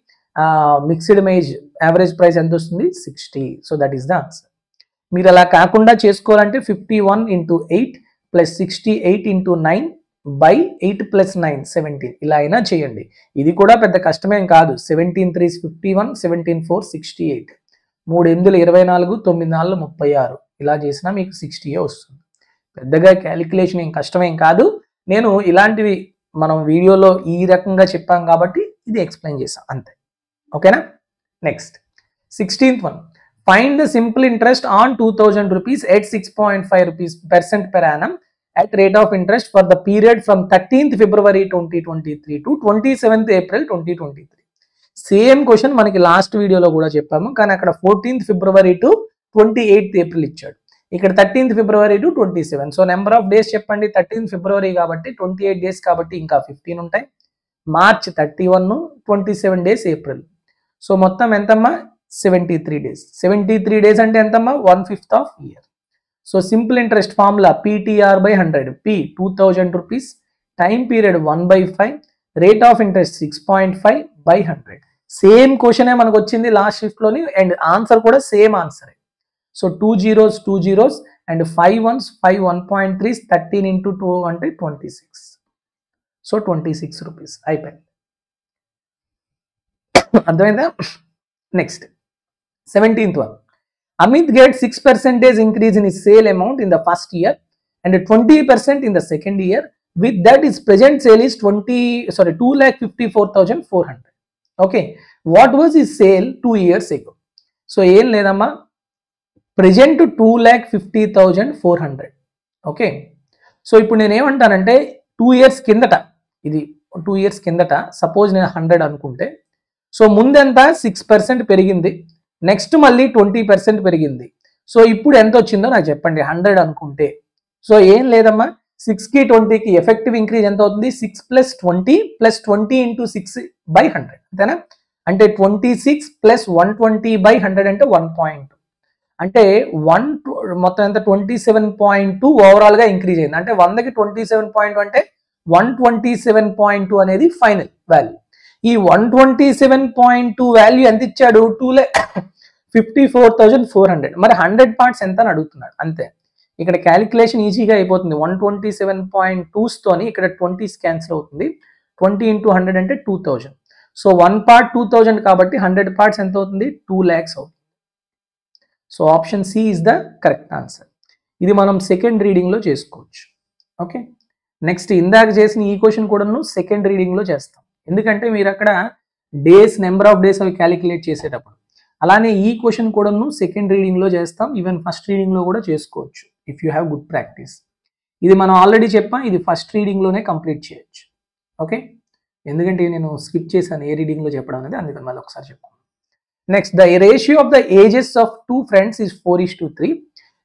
మిక్స్డ్ మేజ్ యావరేజ్ ప్రైస్ ఎంత వస్తుంది 60. So that is the answer. మీరు అలా కాకుండా చేసుకోవాలంటే 51 × 8 + 68 × 9 బై 8 + 9 17, ఇలా అయినా చేయండి. ఇది కూడా పెద్ద కష్టమేం కాదు. 17 3 51, 17 4 68, 3 8 24, 9 4 36, ఇలా చేసినా మీకు 60 వస్తుంది. పెద్దగా క్యాలిక్యులేషన్ ఏం కష్టమేం కాదు. నేను ఇలాంటివి మనం వీడియోలో ఈ రకంగా చెప్పాం కాబట్టి ఇది ఎక్స్ప్లెయిన్ చేసాం అంతే. ఓకేనా. Next 16th one, find the simple interest on 2000 rupees at 6.5% per annum at rate of interest for the period from 13th February 2023 to 27th April 2023. Same question మనకి లాస్ట్ వీడియోలో కూడా చెప్పాము, కానీ అక్కడ 14th February to 28th April ఇచ్చాడు, ఇక్కడ 13th February to 27. So number of days చెప్పండి. 13th February కాబట్టి 28 డేస్ కాబట్టి ఇంకా 15 ఉంటాయి. March 31, 27 days April. సో మొత్తం ఎంతమ్మా 73 days. 73 days అంటే ఎంతమ్మా 1/5 of year. So simple interest formula PTR by 100, P 2000 rupees, time period 1/5, rate of interest 6.5 by 100. Same క్వశ్చనే మనకు వచ్చింది లాస్ట్ షిఫ్ట్లోని అండ్ ఆన్సర్ కూడా సేమ్ ఆన్సరే. So 2 zeros 2 zeros and 5 ones 5 1.3 13 into 2 అంటే 26. సో 26 రూపీస్ అయిపోయింది. అర్థమైందా? Next 17th one. Amit gets 6% increase in his sale amount in the first year and 20% in the second year. With that, his present sale is 2,54,400. Okay, what was his sale 2 years ago? So ఏం లేదమ్మా, present 2,50,400. Okay, so ఇప్పుడు నేను ఏమంటానంటే 2 years కిందట, ఇది 2 years కిందట suppose నేను 100 అనుకుంటే, సో ముందెంత 6% పెరిగింది, నెక్స్ట్ మళ్ళీ 20% పెరిగింది. సో ఇప్పుడు ఎంత వచ్చిందో నాకు చెప్పండి 100 అనుకుంటే. సో ఏం లేదమ్మా, 6కి 20కి ఎఫెక్టివ్ ఇంక్రీజ్ ఎంత అవుతుంది? 6 + 20 + 20 × 6/100 అంతేనా? అంటే 26 + 120/100 అంటే 1.2 అంటే మొత్తం ఎంత 27.2 ఓవరాల్గా ఇంక్రీజ్ అయింది. అంటే 100కి 27.2 అంటే 127.2 అనేది ఫైనల్ వాల్యూ. ఈ 127.2 వాల్యూ ఎంత ఇచ్చాడు? 2,54,400. మరి 100 పార్ట్స్ ఎంత అని అడుగుతున్నాడు అంతే. ఇక్కడ క్యాలిక్యులేషన్ ఈజీగా అయిపోతుంది. 127.2 తోని ఇక్కడ 20 క్యాన్సిల్ అవుతుంది. 20 × 100 అంటే 2000. సో 1 part 2000 కాబట్టి 100 parts ఎంత అవుతుంది? 2 lakhs అవుతుంది. So option C is the correct answer. ఇది మనం సెకండ్ రీడింగ్లో చేసుకోవచ్చు. ఓకే, నెక్స్ట్ ఇందాక చేసిన ఈ క్వశ్చన్ కూడాను సెకండ్ రీడింగ్లో చేస్తాం. ఎందుకంటే మీరు అక్కడ డేస్, నెంబర్ ఆఫ్ డేస్ అవి క్యాలిక్యులేట్ చేసేటప్పుడు. అలానే ఈ క్వశ్చన్ కూడాను సెకండ్ రీడింగ్లో చేస్తాం, ఈవెన్ ఫస్ట్ రీడింగ్లో కూడా చేసుకోవచ్చు if you have good practice. ఇది మనం ఆల్రెడీ చెప్పాం, ఇది ఫస్ట్ రీడింగ్లోనే కంప్లీట్ చేయొచ్చు. ఓకే, ఎందుకంటే నేను స్కిప్ చేశాను ఏ రీడింగ్లో చెప్పడం అనేది, అందుకని మళ్ళీ ఒకసారి చెప్పాను. Next, the ratio of the ages of 2 friends is 4:3,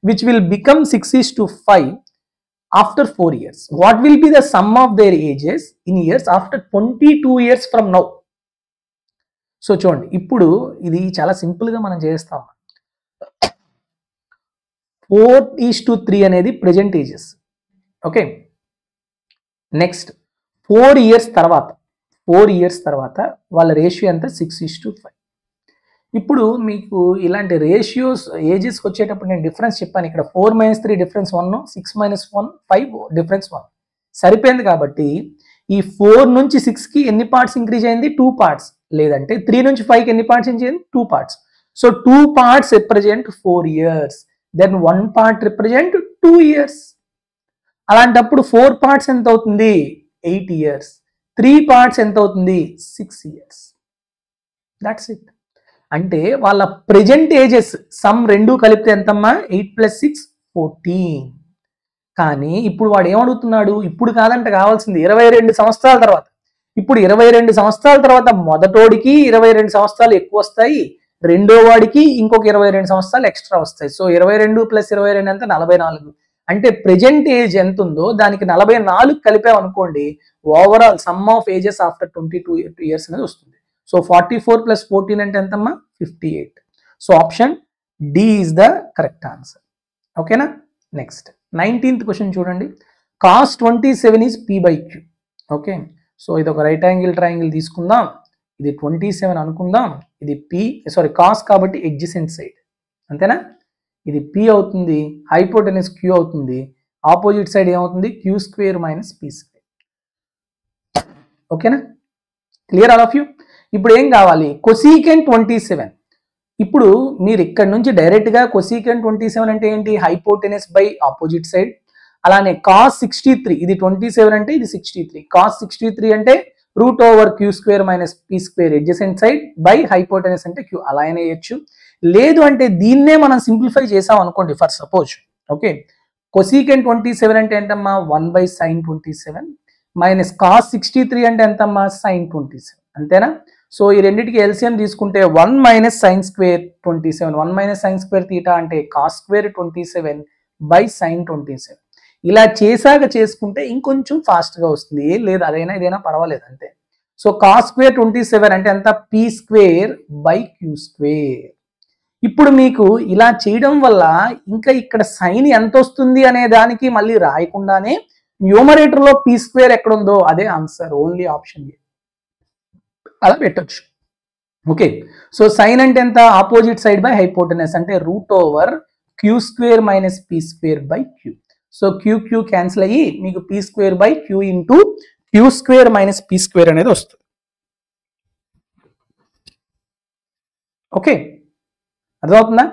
which will become 6:5 after 4 years. What will be the sum of their ages in years after 22 years from now? So చూడండి, ఇప్పుడు ఇది చాలా సింపుల్గా మనం చేస్తాం. 4:3 అనేది present ages. Okay, next 4 years తర్వాత వాళ్ళ రేషియో ఎంత? 6:5. ఇప్పుడు మీకు ఇలాంటి రేషియోస్ ఏజెస్కి వచ్చేటప్పుడు నేను డిఫరెన్స్ చెప్పాను. ఇక్కడ 4 - 3 డిఫరెన్స్ 1, 6 - 1 5 డిఫరెన్స్ 1 సరిపోయింది. కాబట్టి ఈ 4 నుంచి 6కి ఎన్ని పార్ట్స్ ఇంక్రీజ్ అయింది? 2 parts. లేదంటే 3 నుంచి 5కి ఎన్ని పార్ట్స్ ఇంక్రీజ్ అయింది? 2 parts. So 2 parts represent 4 years, then 1 part represent 2 years. అలాంటప్పుడు 4 parts ఎంత అవుతుంది? 8 years. 3 parts ఎంత అవుతుంది? 6 years. That's it. అంటే వాళ్ళ ప్రెజెంట్ ఏజెస్ సమ్ రెండు కలిపితే ఎంతమ్మా? 8 + 6 14. కానీ ఇప్పుడు వాడు ఏమడుగుతున్నాడు? ఇప్పుడు కాదంట కావాల్సింది 22 సంవత్సరాల తర్వాత. ఇప్పుడు 22 సంవత్సరాల తర్వాత మొదటోడికి 22 సంవత్సరాలు ఎక్కువ వస్తాయి, రెండో వాడికి ఇంకొక 22 సంవత్సరాలు ఎక్స్ట్రా వస్తాయి. సో 22 + 22 ఎంత? 44. అంటే ప్రెజెంట్ ఏజ్ ఎంత ఉందో దానికి 44 కలిపామనుకోండి, overall sum of ages after 22 years అనేది వస్తుంది. సో 44 + 14 అంటే ఎంతమ్మా? 58. So option D is the correct answer. ఓకేనా? నెక్స్ట్ 19th క్వశ్చన్ చూడండి. cos 27 is P/Q. Okay, so ఇది ఒక రైట్ యాంగిల్ ట్రయాంగిల్ తీసుకుందాం. ఇది 27 అనుకుందాం. ఇది కాస్ కాబట్టి ఎడ్జసెంట్ సైడ్ అంతేనా? ఇది P అవుతుంది, హైపోటెనస్ Q అవుతుంది, ఆపోజిట్ సైడ్ ఏమవుతుంది? Q² - P². ఓకేనా? Clear all of you? ఇప్పుడు ఏం కావాలి? కొసీకెంట్ 27. ఇప్పుడు మీరు ఇక్కడ నుంచి డైరెక్ట్గా కొసీకెంట్ 27 అంటే ఏంటి? Hypotenuse by opposite side. అలానే cos 63, ఇది 27 అంటే ఇది 63. cos 63 అంటే √/Q² - P² adjacent side by hypotenuse అంటే Q. అలా అయినా వేయచ్చు. లేదు అంటే దీన్నే మనం సింప్లిఫై చేసాం అనుకోండి ఫర్ సపోజ్. ఓకే, కొసీకెంట్ 27 అంటే ఎంతమ్మా? 1/sin 27 మైనస్ cos 63 అంటే ఎంతమ్మా? sin 27 అంతేనా? సో ఈ రెండింటికి ఎల్సిఎం తీసుకుంటే 1 - sin² 27, 1 - sin² θ అంటే cos² 27 బై sin 27. ఇలా చేసుకుంటే ఇంకొంచెం ఫాస్ట్గా వస్తుంది. ఏం లేదు, అదైనా ఇదైనా పర్వాలేదు అంతే. సో కాస్ స్క్వేర్ 27 అంటే ఎంత, P square by Q square. ఇప్పుడు మీకు ఇలా చేయడం వల్ల ఇంకా ఇక్కడ సైన్ ఎంత వస్తుంది అనే దానికి మళ్ళీ రాయకుండానే న్యూమరేటర్ లో పీ స్క్వేర్ ఎక్కడ ఉందో అదే ఆన్సర్, ఓన్లీ ఆప్షన్ ఏ, అలా పెట్టొచ్చు. ఓకే, సో సైన్ అంటే ఎంత, ఆపోజిట్ సైడ్ బై హైపోటెనస్ అంటే root over Q square minus P square by Q. So Q Q cancel అయ్యి మీకు P square by Q into Q square minus P square అనేది వస్తుంది. Okay, అర్థమవుతుందా,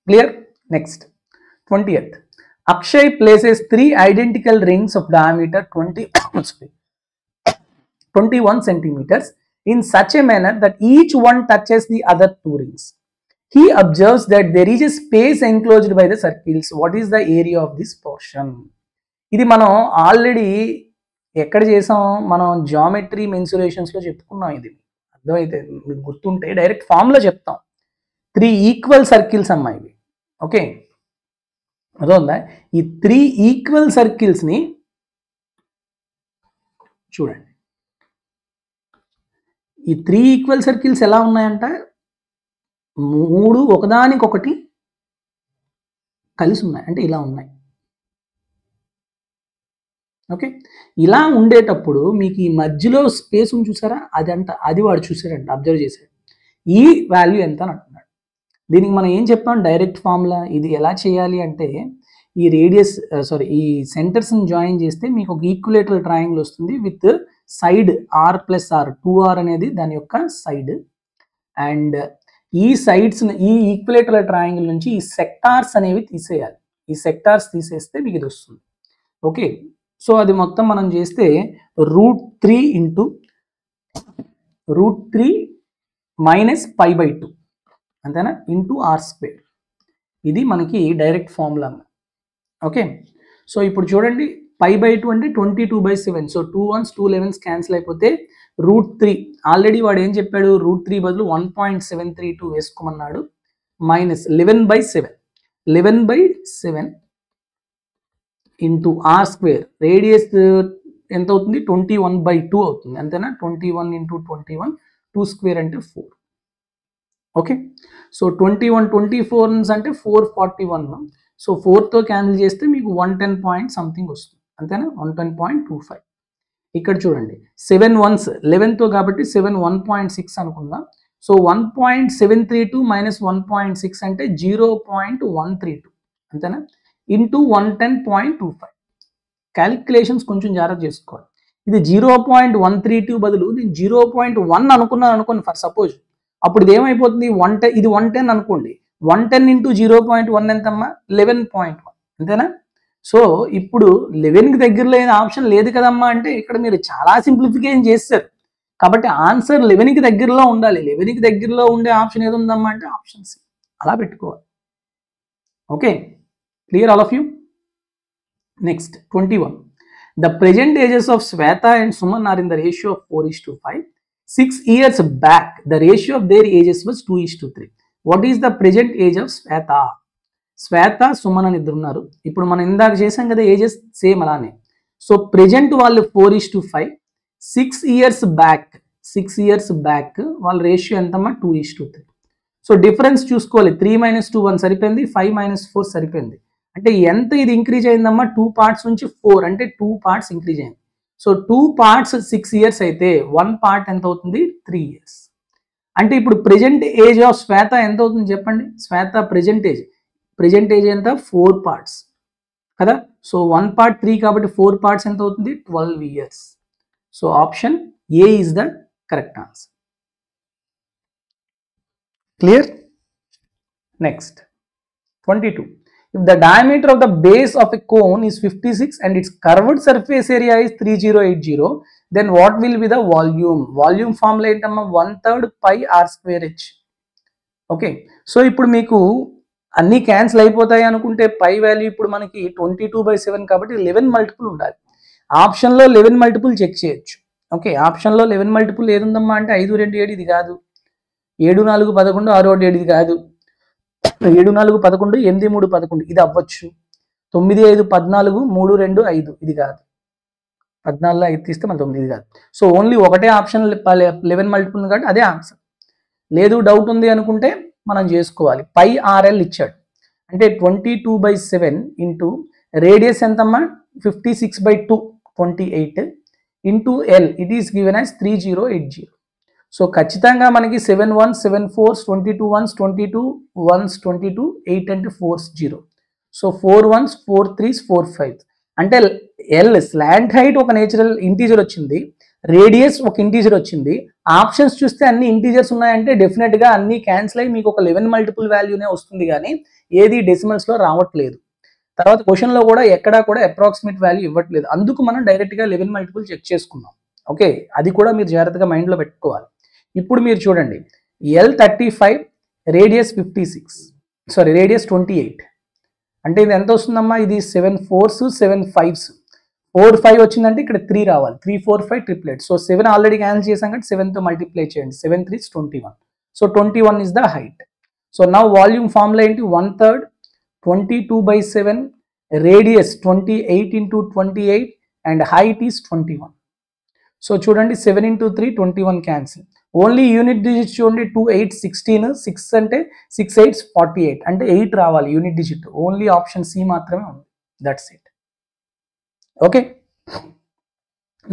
clear. Next 20th, Akshay places 3 identical rings of diameter 21 centimeters in such a manner that each one touches the other 2 rings. He observes that there is a space enclosed by the circles. What is the area of this portion? ఇది మనం already ఎక్కడ చేసాం, మనం geometry మెన్సురేషన్స్ లో చెప్పుకున్నాం. ఇది అర్థమైతే మీకు గుర్తుంటే డైరెక్ట్ ఫామ్ లో చెప్తాం. 3 ఈక్వల్ సర్కిల్స్ అమ్మా ఇవి. ఓకే, అర్థమవుతుందా, ఈ 3 ఈక్వల్ సర్కిల్స్ ని చూడండి. ఈ 3 ఈక్వల్ సర్కిల్స్ ఎలా ఉన్నాయంట, 3 ఒకదానికొకటి కలిసి ఉన్నాయి, అంటే ఇలా ఉన్నాయి. ఓకే, ఇలా ఉండేటప్పుడు మీకు ఈ మధ్యలో స్పేస్ ఉంది చూసారా, అది వాడు చూసాడంట, అబ్జర్వ్ చేశాడు. ఈ వాల్యూ ఎంత అని అంటున్నాడు. దీనికి మనం ఏం చెప్పాం, డైరెక్ట్ ఫార్ములా. ఇది ఎలా చేయాలి అంటే ఈ రేడియస్ ఈ సెంటర్స్ని జాయిన్ చేస్తే మీకు ఒక ఈక్వలేటరల్ ట్రయాంగిల్ వస్తుంది with side R plus R, 2r అనేది దాని యొక్క సైడ్. అండ్ ఈ సైడ్స్, ఈ ఈక్వలేటరల్ ట్రయాంగిల్ నుంచి ఈ సెక్టార్స్ అనేవి తీసేయాలి. ఈ సెక్టార్స్ తీసేస్తే మీకు ఇది వస్తుంది. ఓకే, సో అది మొత్తం మనం చేస్తే √3 ఇంటూ √3 మైనస్ π/2 అంతేనా, ఇంటూ r². ఇది మనకి డైరెక్ట్ ఫార్ములా. ఓకే, సో ఇప్పుడు చూడండి π/2 అంటే 22/7. సో 2 1s 2 11s క్యాన్సిల్ అయిపోతే √3, ఆల్రెడీ వాడు ఏం చెప్పాడు, √3 బదులు 1.732 వేసుకోమన్నాడు, మైనస్ 11/7 ఇంటూ r². రేడియస్ ఎంత అవుతుంది, 21/2 అవుతుంది అంతేనా. 21 ఇంటూ 21, 2² అంటే 4. ఓకే, సో 21 24 అంటే 441. సో 4తో క్యాన్సిల్ చేస్తే మీకు 110 పాయింట్ సంథింగ్ వస్తుంది అంతేనా, 110.25. ఇక్కడ చూడండి 7 1s 11తో కాబట్టి 7 1.6 అనుకుందాం. సో 1.732 మైనస్ 1.6 అంటే 0.132 అంతేనా, ఇంటూ 110.25. క్యాలిక్యులేషన్స్ కొంచెం జాగ్రత్త చేసుకోవాలి. ఇది 0.132 బదులు నేను 0.1 అనుకున్నాను అనుకోండి ఫర్ సపోజ్, అప్పుడు ఇది ఏమైపోతుంది, ఇది 110 అనుకోండి, 110 ఇంటూ 0.1 ఎంతమ్మా, 11.1 అంతేనా. సో ఇప్పుడు 11కి దగ్గరలో అయిన ఆప్షన్ లేదు కదమ్మా అంటే ఇక్కడ మీరు చాలా సింప్లిఫికేషన్ చేస్తారు. కాబట్టి ఆన్సర్ 11కి దగ్గరలో ఉండాలి. 11కి దగ్గరలో ఉండే ఆప్షన్ ఏది ఉందమ్మా అంటే ఆప్షన్ సి, అలా పెట్టుకోవాలి. Okay, clear all of you. Next 21. The present ages of Sweta and Suman are in the ratio of 4:5. 6 years back, the ratio of their ages was 2:3. What is the present age of Sweta? Sweta, Suman అని ఇద్దరు ఉన్నారు. ఇప్పుడు మనం ఇందాక చేసాం కదా ages same అలానే. So present వాళ్ళు 4:5. 6 ఇయర్స్ బ్యాక్ వాళ్ళ రేషియో ఎంతమ్మా, 2:3. సో డిఫరెన్స్ చూసుకోవాలి, 3 - 2 1 సరిపోయింది, 5 - 4 సరిపోయింది. అంటే ఎంత ఇది ఇంక్రీజ్ అయిందమ్మా, 2 పార్ట్స్ నుంచి 4 అంటే 2 పార్ట్స్ ఇంక్రీజ్ అయింది. సో 2 పార్ట్స్ 6 ఇయర్స్ అయితే 1 పార్ట్ ఎంత అవుతుంది, 3 ఇయర్స్. అంటే ఇప్పుడు ప్రెజెంట్ ఏజ్ ఆఫ్ శ్వేత ఎంత అవుతుంది చెప్పండి. శ్వేత ప్రెజెంట్ ఏజ్ ఎంత, 4 పార్ట్స్ కదా. సో 1 పార్ట్ 3 కాబట్టి 4 పార్ట్స్ ఎంత అవుతుంది, 12 years. So option A is the correct answer. Clear. Next 22. If the diameter of the base of a cone is 56 and its curved surface area is 3080, then what will be the volume? Volume formula ఏంటమ్మా, 1/3 πr²h. Okay, so ఇప్పుడు మీకు అన్ని cancel అయిపోతాయి అనుకుంటే పై value ఇప్పుడు మనకి 22/7 కాబట్టి 11 multiple ఉండాలి. ఆప్షన్లో 11 మల్టిపుల్ చెక్ చేయొచ్చు. ఓకే, ఆప్షన్లో 11 మల్టిపుల్ ఏది ఉందమ్మా అంటే 5 2 7 ఇది కాదు, 7 4 11 6 1 7 ఇది కాదు, 7 4 11 8 3 11 ఇది అవ్వచ్చు, 9 5 14 3 2 5 ఇది కాదు. 14లో 5 తీస్తే మన 9 కాదు. సో ఓన్లీ ఒకటే ఆప్షన్ 11 మల్టిపుల్ ఉంది కాబట్టి అదే ఆన్సర్. లేదు డౌట్ ఉంది అనుకుంటే మనం చేసుకోవాలి. పై ఆర్ఎల్ ఇచ్చాడు అంటే 22/7 ఇంటూ రేడియస్ ఎంతమ్మా 56/2 28 into L it is given as 3080. So ఖచ్చితంగా మనకి 7 1s 7 4s 22 1s 22 1s 22 8 అంటే 4s 0. సో 4 1s 4 3s 4 5 అంటే ఎల్ స్లాంట్ హైట్ ఒక నేచురల్ ఇంటీజర్ వచ్చింది, రేడియస్ ఒక ఇంటీజర్ వచ్చింది. ఆప్షన్స్ చూస్తే అన్ని ఇంటీజర్స్ ఉన్నాయంటే డెఫినెట్గా అన్ని క్యాన్సిల్ అయ్యి మీకు ఒక 11 మల్టిపుల్ వాల్యూనే వస్తుంది కానీ ఏది డెసిమల్స్లో రావట్లేదు. తర్వాత క్వశ్చన్లో కూడా ఎక్కడా కూడా అప్రాక్సిమేట్ వాల్యూ ఇవ్వట్లేదు, అందుకు మనం డైరెక్ట్గా 11 మల్టిపుల్ చెక్ చేసుకున్నాం. ఓకే, అది కూడా మీరు జాగ్రత్తగా మైండ్లో పెట్టుకోవాలి. ఇప్పుడు మీరు చూడండి ఎల్ 35 రేడియస్ 56 రేడియస్ 28 అంటే ఇది ఎంత వస్తుందమ్మా, ఇది 7 4s 7 5s 4 5 వచ్చిందంటే ఇక్కడ 3 రావాలి, 3 4 5 ట్రిప్లెట్. సో 7 ఆల్రెడీ క్యాన్సిల్ చేసాం కాబట్టి 7తో మల్టిప్లై చేయండి, 7 3s 21. So 21 is the height. So now volume formula ఏంటి, 1/3 22/7 radius 28 into 28 and height is 21. So చూడండి 7 into 3 21 cancel. Only unit digit చూడండి 2 8 16 6 అంటే 6 8s 48 అంటే 8 రావాలి unit digit. Only option C మాత్రమే ఉంది, దట్స్ ఇట్. ఓకే,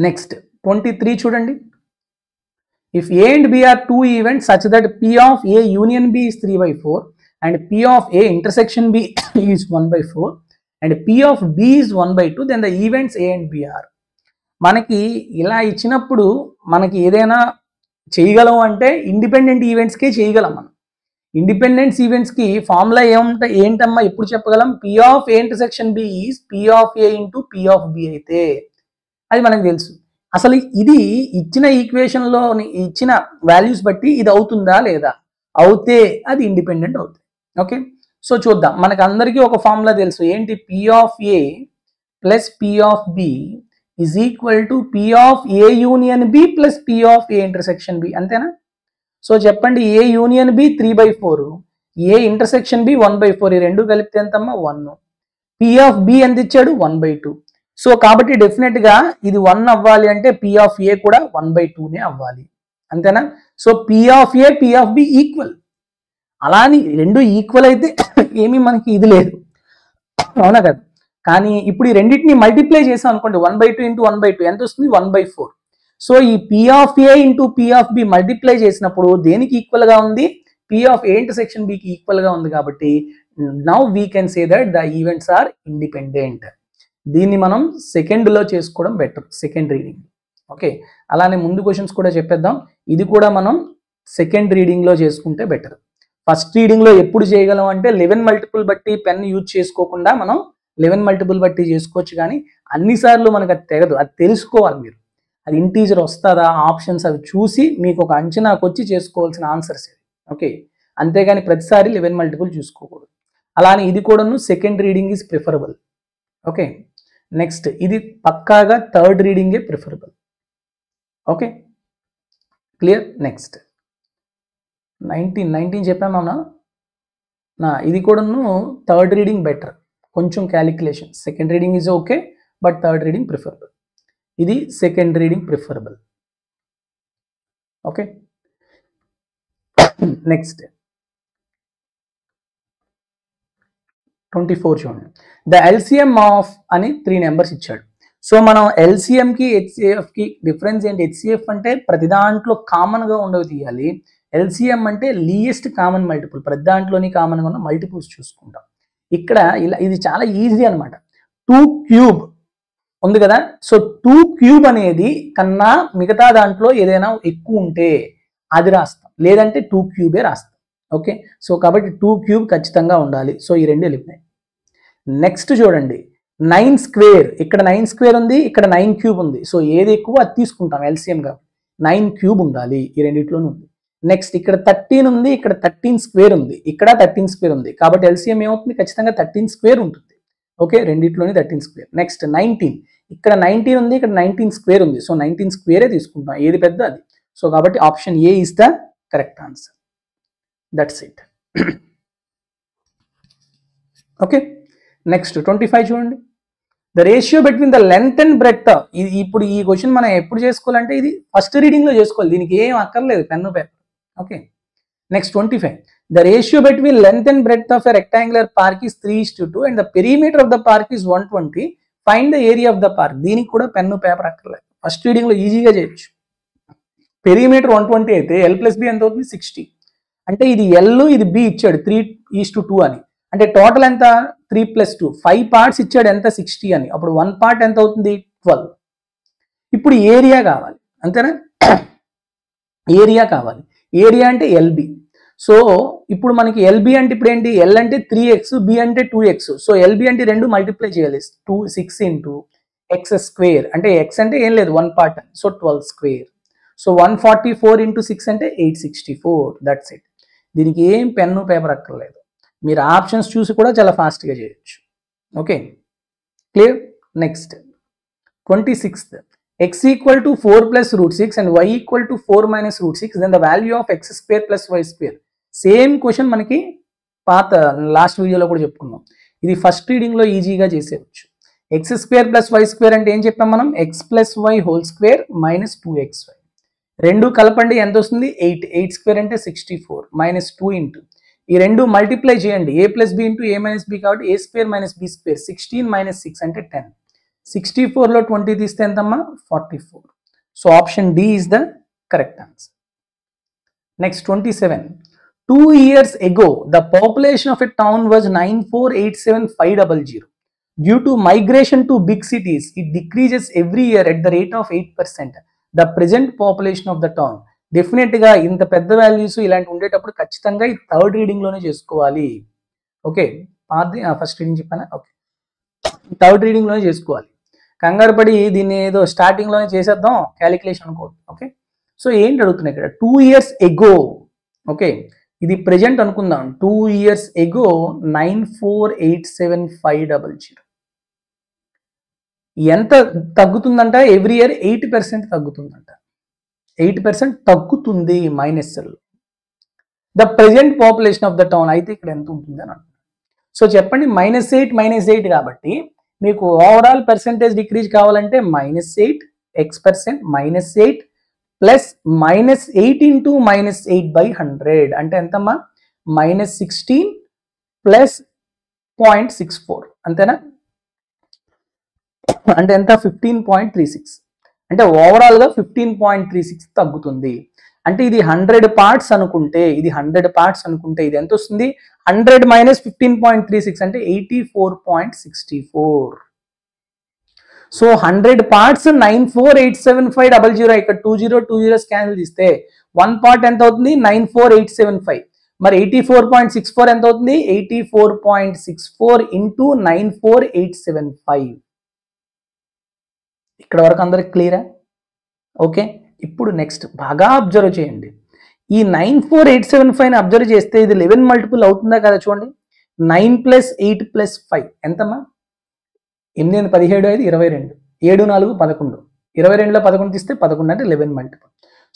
నెక్స్ట్ 23 చూడండి. If A and B are 2 events such that P of A union B is 3/4 and P of A intersection B is 1/4 and P of B is 1/2 then the events A and B are. మనకి ఇలా ఇచ్చినప్పుడు మనకి ఏదైనా చేయగలం అంటే independent ఈవెంట్స్కే చేయగలం. మనం independent ఈవెంట్స్కి formula ఏంటమ్మా ఎప్పుడు చెప్పగలం, P of A intersection B is P of A into P of B అయితే అది మనకు తెలుసు. అసలు ఇది ఇచ్చిన ఈక్వేషన్లో ఇచ్చిన వాల్యూస్ బట్టి ఇది అవుతుందా లేదా, అవుతే అది ఇండిపెండెంట్ అవుతుంది. ఓకే, సో చూద్దాం. మనకు అందరికీ ఒక ఫార్ములా తెలుసు ఏంటి, P of A plus P of B is equal to P of A union B plus P of A intersection B, అంతేనా? సో చెప్పండి, A union B 3/4, A intersection B 1/4, ఈ రెండు కలిపితే ఎంతమ్మా 1. P of B ఎంత ఇచ్చాడు 1/2. So కాబట్టి డెఫినెట్గా ఇది 1 అవ్వాలి అంటే P of A కూడా 1/2నే అవ్వాలి, అంతేనా? So P of A P of B equal. అలా అని రెండు ఈక్వల్ అయితే ఏమీ మనకి ఇది లేదు, అవునా కదా? కానీ ఇప్పుడు ఈ రెండింటిని మల్టిప్లై చేసాం అనుకోండి 1/2 ఇంటూ 1/2 ఎంత వస్తుంది 1/4. సో ఈ P of A into P of B multiply చేసినప్పుడు దేనికి ఈక్వల్గా ఉంది, పి ఆఫ్ ఏ ఇంటర్సెక్షన్ బికి ఈక్వల్గా ఉంది. కాబట్టి now we can say that the events are independent. దీన్ని మనం సెకండ్లో చేసుకోవడం బెటర్, సెకండ్ రీడింగ్. ఓకే, అలానే ముందు క్వశ్చన్స్ కూడా చెప్పేద్దాం. ఇది కూడా మనం సెకండ్ రీడింగ్లో చేసుకుంటే బెటర్. ఫస్ట్ రీడింగ్లో ఎప్పుడు చేయగలం అంటే 11 మల్టిపుల్ బట్టి పెన్ యూజ్ చేసుకోకుండా మనం 11 మల్టిపుల్ బట్టి చేసుకోవచ్చు, కానీ అన్నిసార్లు మనకు అది తెగదు, అది తెలుసుకోవాలి మీరు. అది ఇంటీజర్ వస్తుందా ఆప్షన్స్ అవి చూసి మీకు ఒక అంచనాకు వచ్చి చేసుకోవాల్సిన ఆన్సర్స్ ఇది. ఓకే, అంతేగాని ప్రతిసారి 11 మల్టిపుల్ చూసుకోకూడదు. అలానే ఇది కూడాను second reading is preferable. Okay, next ఇది పక్కాగా థర్డ్ రీడింగే ప్రిఫరబుల్. Okay, clear. నెక్స్ట్ 19 చెప్పామన్నా, ఇది కూడాను థర్డ్ రీడింగ్ బెటర్, కొంచెం calculation. Second reading is okay but third reading preferable. ఇది second reading preferable. Okay, next 24 చూడండి. ద ఎల్సిఎం ఆఫ్ అని 3 నెంబర్స్ ఇచ్చాడు. సో మనం ఎల్సిఎంకి హెచ్సిఎఫ్కి డిఫరెన్స్ ఏంటి, హెచ్సిఎఫ్ అంటే ప్రతి దాంట్లో కామన్గా ఉండవి తీయాలి, ఎల్సిఎం అంటే లీయెస్ట్ కామన్ మల్టిపుల్, ప్రతి దాంట్లోని కామన్గా ఉన్న మల్టిపుల్స్ చూసుకుంటాం. ఇక్కడ ఇలా ఇది చాలా ఈజీ అనమాట. 2 క్యూబ్ ఉంది కదా, సో 2 క్యూబ్ అనేది కన్నా మిగతా దాంట్లో ఏదైనా ఎక్కువ ఉంటే అది రాస్తాం, లేదంటే 2 క్యూబే రాస్తాం. ఓకే, సో కాబట్టి 2 క్యూబ్ ఖచ్చితంగా ఉండాలి. సో ఈ రెండు వెళ్ళిపోయాయి. నెక్స్ట్ చూడండి 9 స్క్వేర్, ఇక్కడ 9 స్క్వేర్ ఉంది, ఇక్కడ 9 క్యూబ్ ఉంది. సో ఏది ఎక్కువ అది తీసుకుంటాం ఎల్సిఎంగా, 9 క్యూబ్ ఉండాలి, ఈ రెండిట్లోనూ ఉంది. నెక్స్ట్ ఇక్కడ 13 ఉంది, ఇక్కడ 13 స్క్వేర్ ఉంది, ఇక్కడ 13 స్క్వేర్ ఉంది. కాబట్టి ఎల్సిఎం ఏమవుతుంది, ఖచ్చితంగా 13 స్క్వేర్ ఉంటుంది. Okay, రెండిట్లోని 13 square. నెక్స్ట్ 19, ఇక్కడ 19 ఉంది, ఇక్కడ 19 స్క్వేర్ ఉంది. సో 19 స్క్వేరే తీసుకుంటాం, ఏది పెద్ద అది. సో కాబట్టి option A is the correct answer, that's it. Okay, next 25 చూడండి. The ratio between the length and breadth. ఇది ఇప్పుడు ఈ క్వశ్చన్ మనం ఎప్పుడు చేసుకోవాలంటే ఇది ఫస్ట్ రీడింగ్లో చేసుకోవాలి, దీనికి ఏం అక్కర్లేదు pen paper. Okay, next 25. The ratio between length and breadth of a rectangular park is 3:2 and the perimeter of the park is 120. Find the area of the park. దీనికి కూడా పెన్ను పేపర్ అక్కర్లేదు, first రీడింగ్లో ఈజీగా చేయొచ్చు. Perimeter 120 అయితే L + B ఎంత అవుతుంది 60. అంటే ఇది L ఇది B ఇచ్చాడు 3:2 అని, అంటే టోటల్ ఎంత 3 + 2 5 పార్ట్స్ ఇచ్చాడు ఎంత 60 అని, అప్పుడు 1 పార్ట్ ఎంత అవుతుంది 12. ఇప్పుడు ఏరియా కావాలి అంతేనా, ఏరియా కావాలి. ఏరియా అంటే LB. సో ఇప్పుడు మనకి LB అంటే ఇప్పుడు ఏంటి, L అంటే 3x, B అంటే 2x. సో LB అంటే రెండు మల్టిప్లై చేయాలి, 6 ఇంటూ x² అంటే x అంటే ఏం లేదు 1 పార్ట్ అని, సో 12². సో 144 ఇంటూ 6 అంటే 864. That's it. దీనికి ఏం పెన్ను పేపర్ అక్కర్లేదు, మీరు ఆప్షన్స్ చూసి కూడా చాలా ఫాస్ట్గా చేయొచ్చు. Okay, clear. Next 26th. X equal to 4 plus root 6 and y equal to 4 minus root 6, then the value of x² plus y². Same question మనకి పాత లాస్ట్ వీడియోలో కూడా చెప్పుకున్నాం, ఇది ఫస్ట్ రీడింగ్లో ఈజీగా చేసేయచ్చు. x² plus y² అంటే ఏం చెప్పాం మనం, x plus y whole square minus 2xy. రెండు కలపండి ఎంత వస్తుంది 8, 8² అంటే 64 మైనస్ 2 ఇంటూ ఈ రెండు మల్టిప్లై చేయండి, a plus b into a minus b కాబట్టి a² minus b², 16 minus 6 అంటే 10. 64లో 20 తీస్తే ఎంతమ్మా 44. So option D is the correct answer. Next 27. 2 years ago the population of a town was 9487500. Due to migration to big cities it decreases every year at the rate of 8%. The present population of the town. డెఫినెట్గా ఇంత పెద్ద values ఇలాంటి ఉండేటప్పుడు ఖచ్చితంగా ఈ third రీడింగ్లోనే చేసుకోవాలి. Okay, first reading చెప్పానా, okay third రీడింగ్లోనే చేసుకోవాలి. కంగారు పడి దీన్ని ఏదో స్టార్టింగ్లోనే చేసేద్దాం క్యాలిక్యులేషన్ అనుకోవద్దు. ఓకే, సో ఏంటి అడుగుతున్నాయి ఇక్కడ 2 years ago. ఓకే, ఇది ప్రెజెంట్ అనుకుందాం. 2 years ago 9487500. ఎంత తగ్గుతుందంట, ఎవ్రీ ఇయర్ 8% తగ్గుతుందంట. 8% తగ్గుతుంది minus. The present population of the town అయితే ఇక్కడ ఎంత ఉంటుంది అని అంటున్నారు. సో చెప్పండి -8 కాబట్టి మీకు ఓవరాల్ పర్సెంటేజ్ డిక్రీజ్ కావాలంటే -8 x% -8 ప్లస్ -8 ఇంటూ -8/100 అంటే ఎంతమ్మా -16 ప్లస్ 0.64 అంతేనా, అంటే ఎంత 15.36. అంటే ఓవరాల్గా 15.36 తగ్గుతుంది. అంటే ఇది 100 పార్ట్స్ అనుకుంటే ఇది 100 పార్ట్స్ అనుకుంటే ఇది ఎంత వస్తుంది 100 - 15.36 అంటే 84.64. So 100 parts 9487500. ఇక్కడ 20 క్యాన్సిల్ తీస్తే 1 పార్ట్ ఎంత అవుతుంది 94875. మరి 84.64 ఎంత అవుతుంది 84.64 ఇంటూ 94875. ఇక్కడ వరకు అందరికి క్లియరా? ఓకే, ఇప్పుడు నెక్స్ట్ బాగా అబ్జర్వ్ చేయండి. ఈ 94875ని అబ్జర్వ్ చేస్తే ఇది 11 మల్టిపుల్ అవుతుందా కదా చూడండి. 9 + 8 + 5 ఎంతమ్మా 8 × 17 5 22 7 4 11 22లో 11 తీస్తే 11 అంటే 11 మల్టిపుల్.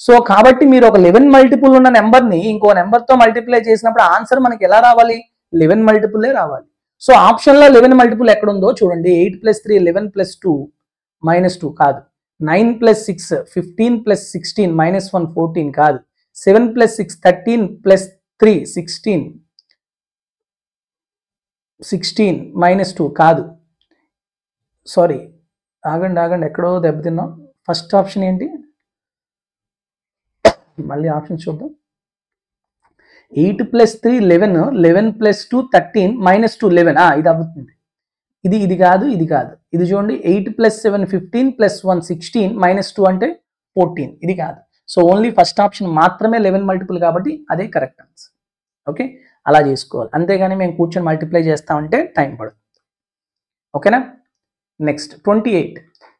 సో కాబట్టి మీరు ఒక 11 మల్టిపుల్ ఉన్న నెంబర్ని ఇంకో నెంబర్తో మల్టిప్లై చేసినప్పుడు ఆన్సర్ మనకి ఎలా రావాలి 11 మల్టిపుల్లే రావాలి. సో ఆప్షన్లో 11 మల్టిపుల్ ఎక్కడ ఉందో చూడండి. 8 + 3 11 + 2 -2 కాదు. 9 + 6 15 + 16 -1 14 కాదు. 7 + 6 13 + 3 16 -2 కాదు. సారీ ఆగండి ఎక్కడో దెబ్బతిన్నాం. ఫస్ట్ ఆప్షన్ ఏంటి, మళ్ళీ ఆప్షన్ చూద్దాం. 8 + 3 11 11 + 2 13 -2 11 ఇది అవుతుంది. ఇది కాదు ఇది చూడండి. 8 + 7 15 + 1 16 -2 అంటే 14 ఇది కాదు. సో ఓన్లీ ఫస్ట్ ఆప్షన్ మాత్రమే 11 మల్టిపుల్ కాబట్టి అదే కరెక్ట్ ఆన్సర్. ఓకే, అలా చేసుకోవాలి, అంతేగాని మేము కూర్చొని మల్టిప్లై చేస్తామంటే టైం పడుతుంది. ఓకేనా. Next 28.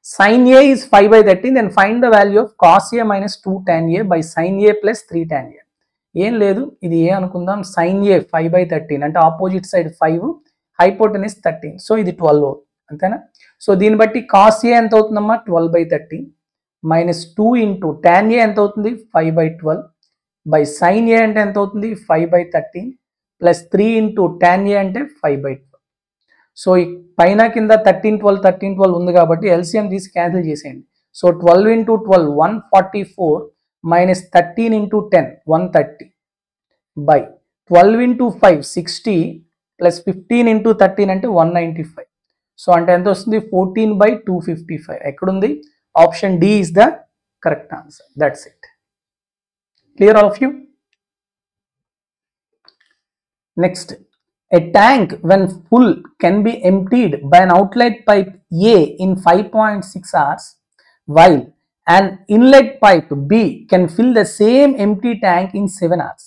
sin a is 5/13 then find the value of cos a minus 2 tan a by sin a plus 3 tan a. ఏం లేదు, ఇది ఏ అనుకుందాం. sin a 5/13 అంటే ఆపోజిట్ సైడ్ 5 హైపోటెనస్ 13 సో ఇది 12 అంతేనా. సో దీన్ని బట్టి cos a ఎంత అవుతుందమ్మా 12/13 minus 2 ఇంటూ tan a ఎంత అవుతుంది 5/12 by sin a అంటే ఎంత అవుతుంది 5/13 ప్లస్ 3 ఇంటూ tan a అంటే 5/12. సో పైన కింద 13 12 ఉంది కాబట్టి ఎల్సిఎం తీసి క్యాన్సిల్ చేసేయండి. So 12 into 12 144 minus 13 into 10 130 by 12 into 5 60 plus 15 into 13 అంటే 195. సో అంటే ఎంత వస్తుంది 14/255. ఎక్కడుంది? Option D is the correct answer. That's it. Clear all of you? Next, a tank when full can be emptied by an outlet pipe A in 5.6 hours, while an inlet pipe B can fill the same empty tank in 7 hours.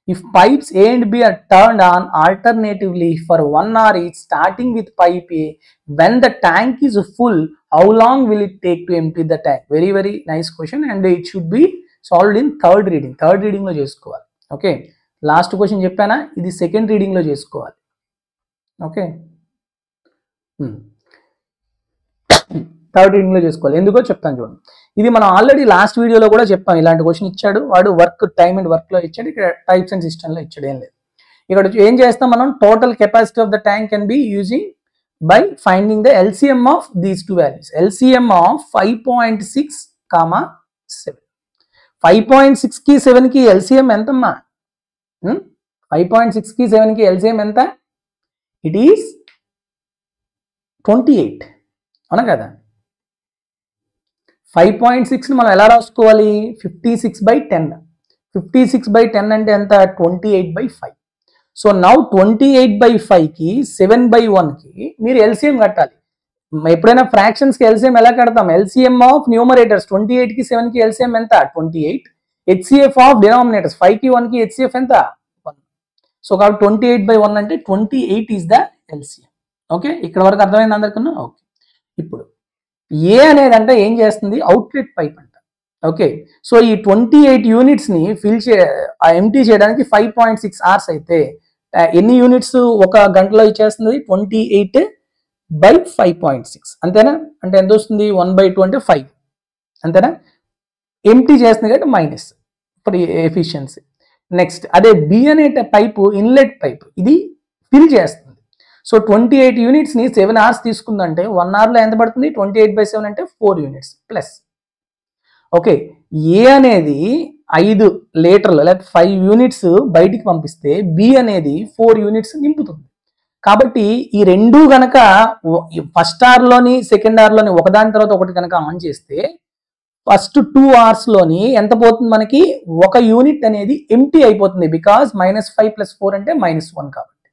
If pipes A and B are turned on alternatively for 1 hour each, starting with pipe A, when the tank is full, how long will it take to empty the tank? Very, very nice question, and it should be solved in third reading. Third reading lo chesukovali. Okay. Last question చెప్పానా, ఇది second రీడింగ్లో చేసుకోవాలి. Okay, third రీడింగ్లో చేసుకోవాలి. ఎందుకో చెప్తాను చూడండి. ఇది మనం already last వీడియోలో కూడా చెప్పాం. ఇలాంటి క్వశ్చన్ ఇచ్చాడు వాడు, వర్క్ టైమ్ అండ్ వర్క్లో ఇచ్చాడు, ఇక్కడ టైప్స్ అండ్ సిస్టంలో ఇచ్చాడు, ఏం లేదు. ఇక్కడ ఏం చేస్తాం మనం, total capacity of the tank can be using by finding the LCM of these two values. LCM of 5.6, 7. 5.6కి 7కి ఎల్సిఎం ఎంతమ్మా? 5.6కి 7కి ఎల్సిఎం ఎంత? ఇట్ ఈస్ 28, అవునా కదా? 5.6ని మనం ఎలా రాసుకోవాలి? 56/10. 56/10 అంటే ఎంత? 28/5. సో నౌ 28/5కి 7/1కి మీరు ఎల్సిఎం కట్టాలి. ఎప్పుడైనా ఫ్రాక్షన్స్కి ఎల్సిఎం ఎలా కడతాం? ఎల్సిఎం ఆఫ్ న్యూమరేటర్స్ 28కి 7కి ఎల్సిఎం ఎంత? 28. హెచ్సిఎఫ్ ఆఫ్ డినామినేటర్స్ 5కి 1కి హెచ్సిఎఫ్ ఎంత? 1. సో కాబట్టి 28/1 అంటే 28 ఈజ్ ద ఎల్సిఎం. ఓకే, ఇక్కడ వరకు అర్థమైంది అందరికన్నా? ఓకే, ఇప్పుడు ఏ అనేది అంటే ఏం చేస్తుంది? అవుట్లెట్ పైప్ అంట. ఓకే, సో ఈ 28 యూనిట్స్ని ఎంటీ చేయడానికి 5.6 hours అయితే ఎన్ని యూనిట్స్ ఒక గంటలో ఇచ్చేస్తుంది? 28/5.6. అంతేనా? అంటే ఎంత వస్తుంది? 1/2 అంటే 5. అంతేనా? ఎంటీ చేస్తుంది కాబట్టి మైనస్ ఫర్ ఎఫిషియన్సీ. నెక్స్ట్, అదే బి అనే పైపు ఇన్లెట్ పైప్, ఇది ఫిల్ చేస్తుంది. సో 28 యూనిట్స్ని 7 hours తీసుకుందంటే 1 hourలో ఎంత పడుతుంది? 28/7 అంటే 4 యూనిట్స్ ప్లస్. ఓకే, ఏ అనేది 5 లీటర్లు లేకపోతే 5 యూనిట్స్ బయటికి పంపిస్తే బి అనేది 4 యూనిట్స్ నింపుతుంది. కాబట్టి ఈ రెండు గనక ఫస్ట్ అవర్లోని సెకండ్ అవర్లోని ఒకదాని తర్వాత ఒకటి కనుక ఆన్ చేస్తే ఫస్ట్ 2 hours-లోని ఎంత పోతుంది మనకి? 1 యూనిట్ అనేది ఎంటీ అయిపోతుంది. బికాస్ -5 + 4 అంటే -1 కాబట్టి.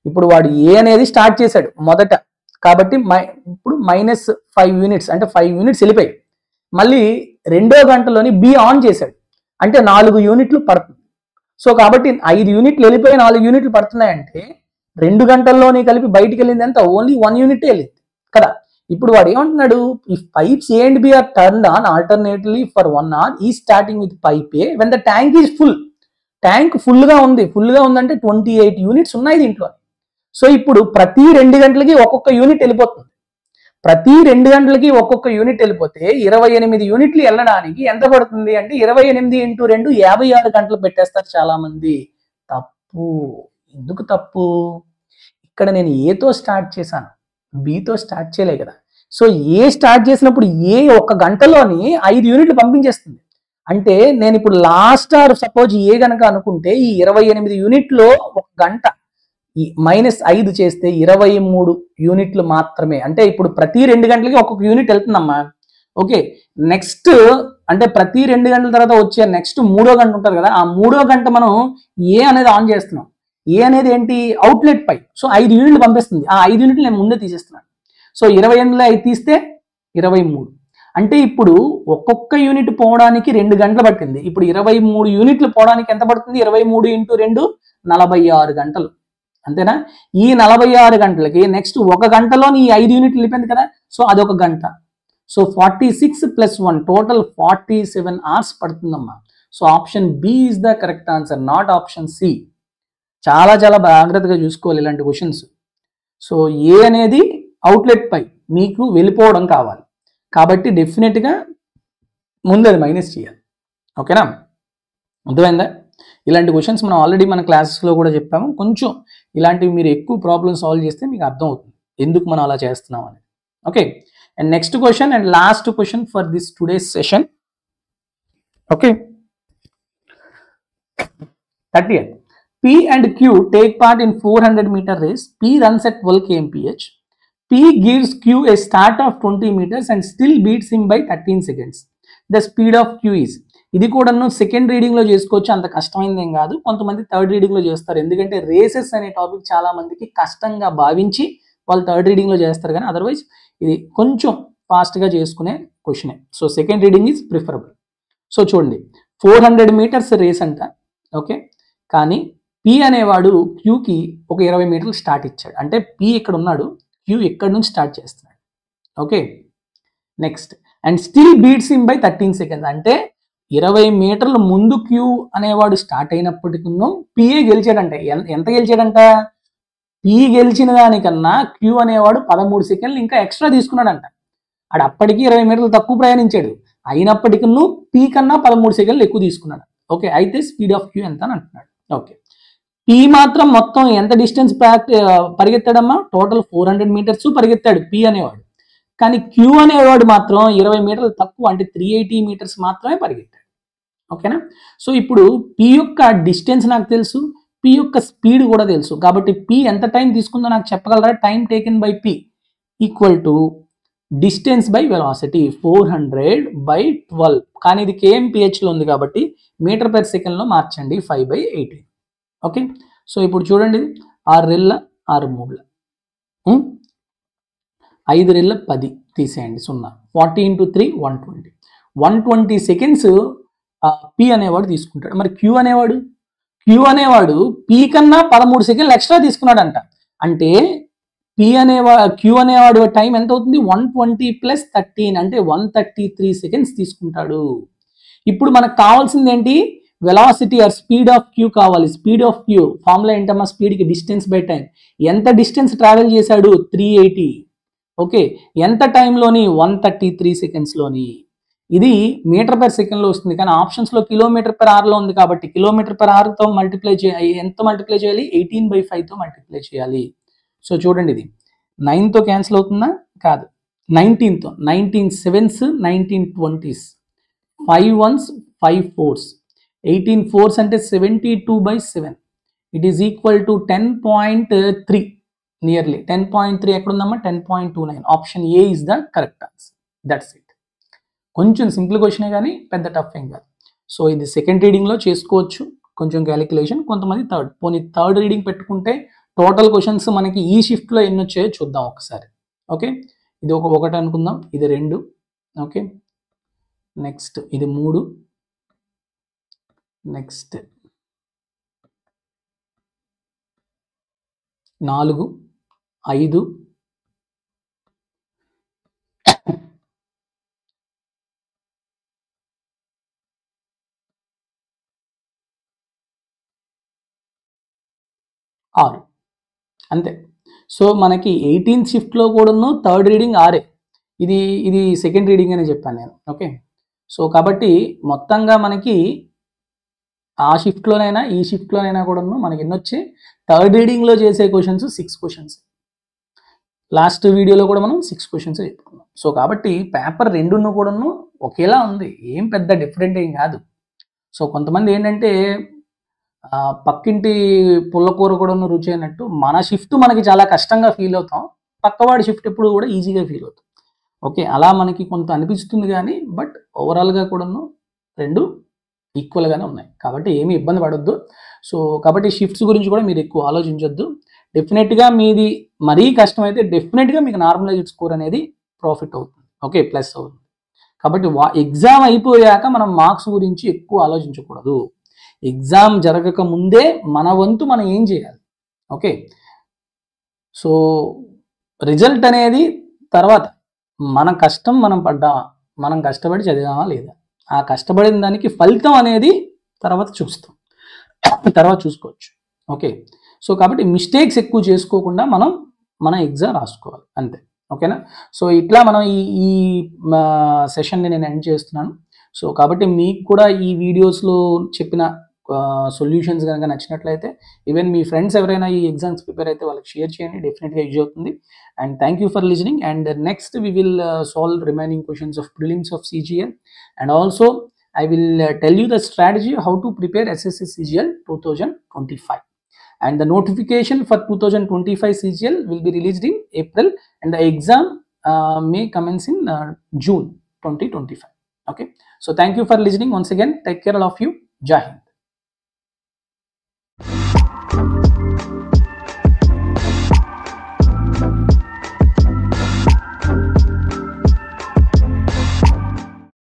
ఇప్పుడు వాడు ఏ అనేది స్టార్ట్ చేశాడు మొదట, కాబట్టి ఇప్పుడు -5 యూనిట్స్ అంటే 5 యూనిట్స్ వెళ్ళిపోయాయి. మళ్ళీ రెండో గంటలోని బి ఆన్ చేశాడు అంటే 4 యూనిట్లు పడుతుంది. సో కాబట్టి 5 యూనిట్లు వెళ్ళిపోయి 4 యూనిట్లు పడుతున్నాయంటే 2 గంటల్లోని కలిపి బయటికి వెళ్ళింది ఎంత? ఓన్లీ 1 యూనిట్ వెళ్ళింది కదా. ఇప్పుడు వాడు ఏమంటున్నాడు? If pipes A and B are turned on alternatively for 1 hour ఈ starting with pipe A when the tank is full. Tank ఫుల్గా ఉందంటే 28 యూనిట్స్ ఉన్నాయి దీంట్లో. సో ఇప్పుడు ప్రతి 2 గంటలకి ఒక్కొక్క యూనిట్ వెళ్ళిపోతుంది. ప్రతి 2 గంటలకి ఒక్కొక్క యూనిట్ వెళ్ళిపోతే 28 యూనిట్లు వెళ్ళడానికి ఎంత పడుతుంది అంటే 28 × 2 56 గంటలు పెట్టేస్తారు చాలా మంది. తప్పు. ఎందుకు తప్పు? ఇక్కడ నేను ఏతో స్టార్ట్ చేశాను, బితో స్టార్ట్ చేయలే కదా. సో ఏ స్టార్ట్ చేసినప్పుడు ఏ 1 గంటలోని 5 యూనిట్లు పంపించేస్తుంది. అంటే నేను ఇప్పుడు లాస్ట్ అవర్ సపోజ్ ఏ గనక అనుకుంటే ఈ 28 యూనిట్లో 1 గంట ఈ -5 చేస్తే 23 యూనిట్లు మాత్రమే. అంటే ఇప్పుడు ప్రతి 2 గంటలకి ఒక్కొక్క యూనిట్ వెళ్తుందమ్మా. ఓకే, నెక్స్ట్ అంటే ప్రతి 2 గంటల తర్వాత వచ్చే నెక్స్ట్ 3వ గంట ఉంటుంది కదా, ఆ 3వ గంట మనం ఏ అనేది ఆన్ చేస్తున్నాం. ఏ అనేది ఏంటి? Outlet pipe. సో 5 యూనిట్లు పంపిస్తుంది. ఆ 5 యూనిట్లు నేను ముందే తీసేస్తున్నాను. సో 28లో 5 తీస్తే 23. అంటే ఇప్పుడు ఒక్కొక్క యూనిట్ పోవడానికి 2 గంటలు పట్టింది. ఇప్పుడు 23 యూనిట్లు పోవడానికి ఎంత పడుతుంది? 23 × 2 46 గంటలు. అంతేనా? ఈ 46 గంటలకి నెక్స్ట్ 1 గంటలోని ఈ 5 యూనిట్లు వెళ్ళిపోయింది కదా, సో అదొక గంట. సో 46 + 1 టోటల్ 47 hours పడుతుందమ్మా. So option B is the correct answer, not option C. చాలా చాలా జాగ్రత్తగా చూసుకోవాలి ఇలాంటి క్వశ్చన్స్. సో ఏ అనేది అవుట్లెట్ పై మీకు వెళ్ళిపోవడం కావాలి కాబట్టి డెఫినెట్గా ముందు అది మైనస్ చేయాలి. ఓకేనా? అర్థమైందా? ఇలాంటి క్వశ్చన్స్ మనం ఆల్రెడీ మన క్లాసెస్లో కూడా చెప్పాము. కొంచెం ఇలాంటివి మీరు ఎక్కువ ప్రాబ్లమ్ సాల్వ్ చేస్తే మీకు అర్థం అవుతుంది ఎందుకు మనం అలా చేస్తున్నాం అని. Okay, and next question and last question for this today's session. Okay, 30th. P and Q take part in 400-meter race. P runs at 12 kmph. P gives Q a start of 20 meters and still beats him by 13 seconds. The speed of Q is. ఇది కూడా second reading లో చేసుకోవచ్చు, అంత కష్టమైంది ఏం కాదు. కొంతమంది third reading లో చేస్తారు, ఎందుకంటే రేసెస్ అనే టాపిక్ చాలా మందికి కష్టంగా భావించి వాళ్ళు థర్డ్ రీడింగ్ లో చేస్తారు, కానీ అదర్వైజ్ ఇది కొంచెం ఫాస్ట్ గా చేసుకునే క్వశ్చనే. So second reading is preferable. So చూడండి, 400 మీటర్స్ రేస్ అంట. ఓకే, కానీ P అనేవాడు Qకి ఒక 20 మీటర్లు స్టార్ట్ ఇచ్చాడు. అంటే P ఇక్కడ ఉన్నాడు, Q ఇక్కడ నుంచి స్టార్ట్ చేస్తున్నాడు. Okay, next and still beats him by 13 seconds. అంటే 20 మీటర్ల ముందు Q అనేవాడు స్టార్ట్ అయినప్పటికీ PA గెలిచాడంట. ఎంత గెలిచాడంట? P గెలిచిన దానికన్నా Q అనేవాడు 13 సెకండ్లు ఇంకా ఎక్స్ట్రా తీసుకున్నాడంట. ఆడు అప్పటికి 20 మీటర్లు తక్కువ ప్రయాణించాడు, అయినప్పటికీ P కన్నా 13 సెకండ్లు ఎక్కువ తీసుకున్నాడు. ఓకే, అయితే స్పీడ్ ఆఫ్ Q ఎంత అని అంటున్నాడు. ఓకే, P మాత్రం మొత్తం ఎంత డిస్టెన్స్ పరిగెత్తాడమ్మా? టోటల్ 400 మీటర్స్ పరిగెత్తాడు P అనేవాడు. కానీ Q అనేవాడు మాత్రం 20 మీటర్లు తక్కువ, అంటే 380 మీటర్స్ మాత్రమే పరిగెత్తాడు. ఓకేనా? సో ఇప్పుడు P యొక్క డిస్టెన్స్ నాకు తెలుసు, P యొక్క స్పీడ్ కూడా తెలుసు, కాబట్టి P ఎంత టైం తీసుకుందో నాకు చెప్పగలరా? Time taken by P equal to distance by velocity 400/12. కానీ ఇది kmph లో ఉంది కాబట్టి మీటర్ పర్ సెకండ్ లో మార్చండి, 5/18. ఓకే, సో ఇప్పుడు చూడండి, 6 రెళ్ళ 6 మూడుల 5 రెళ్ళ 10 తీసేయండి, 0. 40 × 3 120. 120 సెకండ్స్ P అనేవాడు తీసుకుంటాడు. మరి Q అనేవాడు P కన్నా 13 సెకండ్లు ఎక్స్ట్రా తీసుకున్నాడంట. అంటే Q అనేవాడు టైం ఎంత అవుతుంది? 120 + 13 అంటే 133 సెకండ్స్ తీసుకుంటాడు. ఇప్పుడు మనకు కావాల్సింది ఏంటి? Velocity or speed of Q కావాలి. స్పీడ్ ఆఫ్ Q ఫార్ములా ఏంటమ్మా? స్పీడ్కి డిస్టెన్స్ బై టైం. ఎంత డిస్టెన్స్ ట్రావెల్ చేశాడు? 380. ఓకే, ఎంత టైంలోని? 133 సెకండ్స్లోని. ఇది మీటర్ పర్ సెకండ్లో వస్తుంది, కానీ ఆప్షన్స్లో కిలోమీటర్ పర్ అవర్లో ఉంది కాబట్టి కిలోమీటర్ పర్ అవర్తో మల్టిప్లై చేయాలి. ఎంత మల్టిప్లై చేయాలి? 18/5తో మల్టిప్లై చేయాలి. సో చూడండి, ఇది 9తో క్యాన్సిల్ అవుతుందా? కాదు, 19తో. 19 7s 19 20s, 5 1s 5 4s, 18 4s అంటే 72/7. It is equal to 10.3, nearly 10.3. ఎక్కడుందమ్మా? 10.29. Option A is the correct answer. That's it. కొంచెం సింపుల్ క్వశ్చనే కానీ పెద్ద టఫ్ ఏం కాదు. సో ఇది సెకండ్ రీడింగ్లో చేసుకోవచ్చు, కొంచెం క్యాలిక్యులేషన్. కొంతమంది థర్డ్, పోనీ థర్డ్ రీడింగ్ పెట్టుకుంటే టోటల్ క్వశ్చన్స్ మనకి ఈ షిఫ్ట్లో ఎన్ని వచ్చాయో చూద్దాం ఒకసారి. ఓకే, ఇది ఒకటి అనుకుందాం, ఇది 2. ఓకే, నెక్స్ట్ ఇది 3, నెక్స్ట్ 4 5 6 అంతే. సో మనకి 18th షిఫ్ట్లో కూడాను థర్డ్ రీడింగ్ 6. ఇది సెకండ్ రీడింగ్ అని చెప్పాను నేను. ఓకే, సో కాబట్టి మొత్తంగా మనకి ఆ షిఫ్ట్లోనైనా ఈ షిఫ్ట్లోనైనా కూడాను మనకి ఎన్ని వచ్చాయి? థర్డ్ రీడింగ్లో చేసే క్వశ్చన్స్ 6 క్వశ్చన్స్. లాస్ట్ వీడియోలో కూడా మనం 6 క్వశ్చన్స్ చెప్పుకున్నాం. సో కాబట్టి పేపర్ 2 కూడాను ఒకేలా ఉంది, ఏం పెద్ద డిఫరెంట్ ఏం కాదు. సో కొంతమంది ఏంటంటే పక్కింటి పుల్లకూర కూడా రుచి అయినట్టు మన షిఫ్ట్ మనకి చాలా కష్టంగా ఫీల్ అవుతాం, పక్కవాడి షిఫ్ట్ ఎప్పుడు కూడా ఈజీగా ఫీల్ అవుతాం. ఓకే, అలా మనకి కొంత అనిపిస్తుంది, కానీ బట్ ఓవరాల్గా కూడాను 2 ఈక్వల్గానే ఉన్నాయి, కాబట్టి ఏమీ ఇబ్బంది పడొద్దు. సో కాబట్టి షిఫ్ట్స్ గురించి కూడా మీరు ఎక్కువ ఆలోచించొద్దు. డెఫినెట్గా మీది మరీ కష్టమైతే డెఫినెట్గా మీకు నార్మలైజ్డ్ స్కోర్ అనేది ప్రాఫిట్ అవుతుంది. ఓకే, ప్లస్ అవుతుంది. కాబట్టి ఎగ్జామ్ అయిపోయాక మనం మార్క్స్ గురించి ఎక్కువ ఆలోచించకూడదు. ఎగ్జామ్ జరగక ముందే మన వంతు మనం ఏం చేయాలి? ఓకే, సో రిజల్ట్ అనేది తర్వాత, మన కష్టం మనం పడ్డామా, మనం కష్టపడి చదివామా లేదా, ఆ కష్టపడిన దానికి ఫలితం అనేది తర్వాత చూసుకోవచ్చు. ఓకే, సో కాబట్టి మిస్టేక్స్ ఎక్కువ చేసుకోకుండా మన ఎగ్జామ్ రాసుకోవాలి అంతే. ఓకేనా? సో ఇట్లా మనం ఈ సెషన్ని నేను ఎండ్ చేస్తున్నాను. సో కాబట్టి మీకు కూడా ఈ వీడియోస్లో చెప్పిన సొల్యూషన్స్ కనుక నచ్చినట్లయితే ఈవెన్ మీ ఫ్రెండ్స్ ఎవరైనా ఈ ఎగ్జామ్స్ ప్రిపేర్ అయితే వాళ్ళకి షేర్ చేయండి, డెఫినెట్గా యూజ్ అవుతుంది. And thank you for listening. And next we will solve remaining questions of prelims of CGL, and also I will tell you the strategy how to prepare SSC CGL 2025. And the notification for 2025 CGL will be released in April, and the exam may commence in June 2025. Okay, so thank you for listening once again. Take care, all of you. Jai Hind.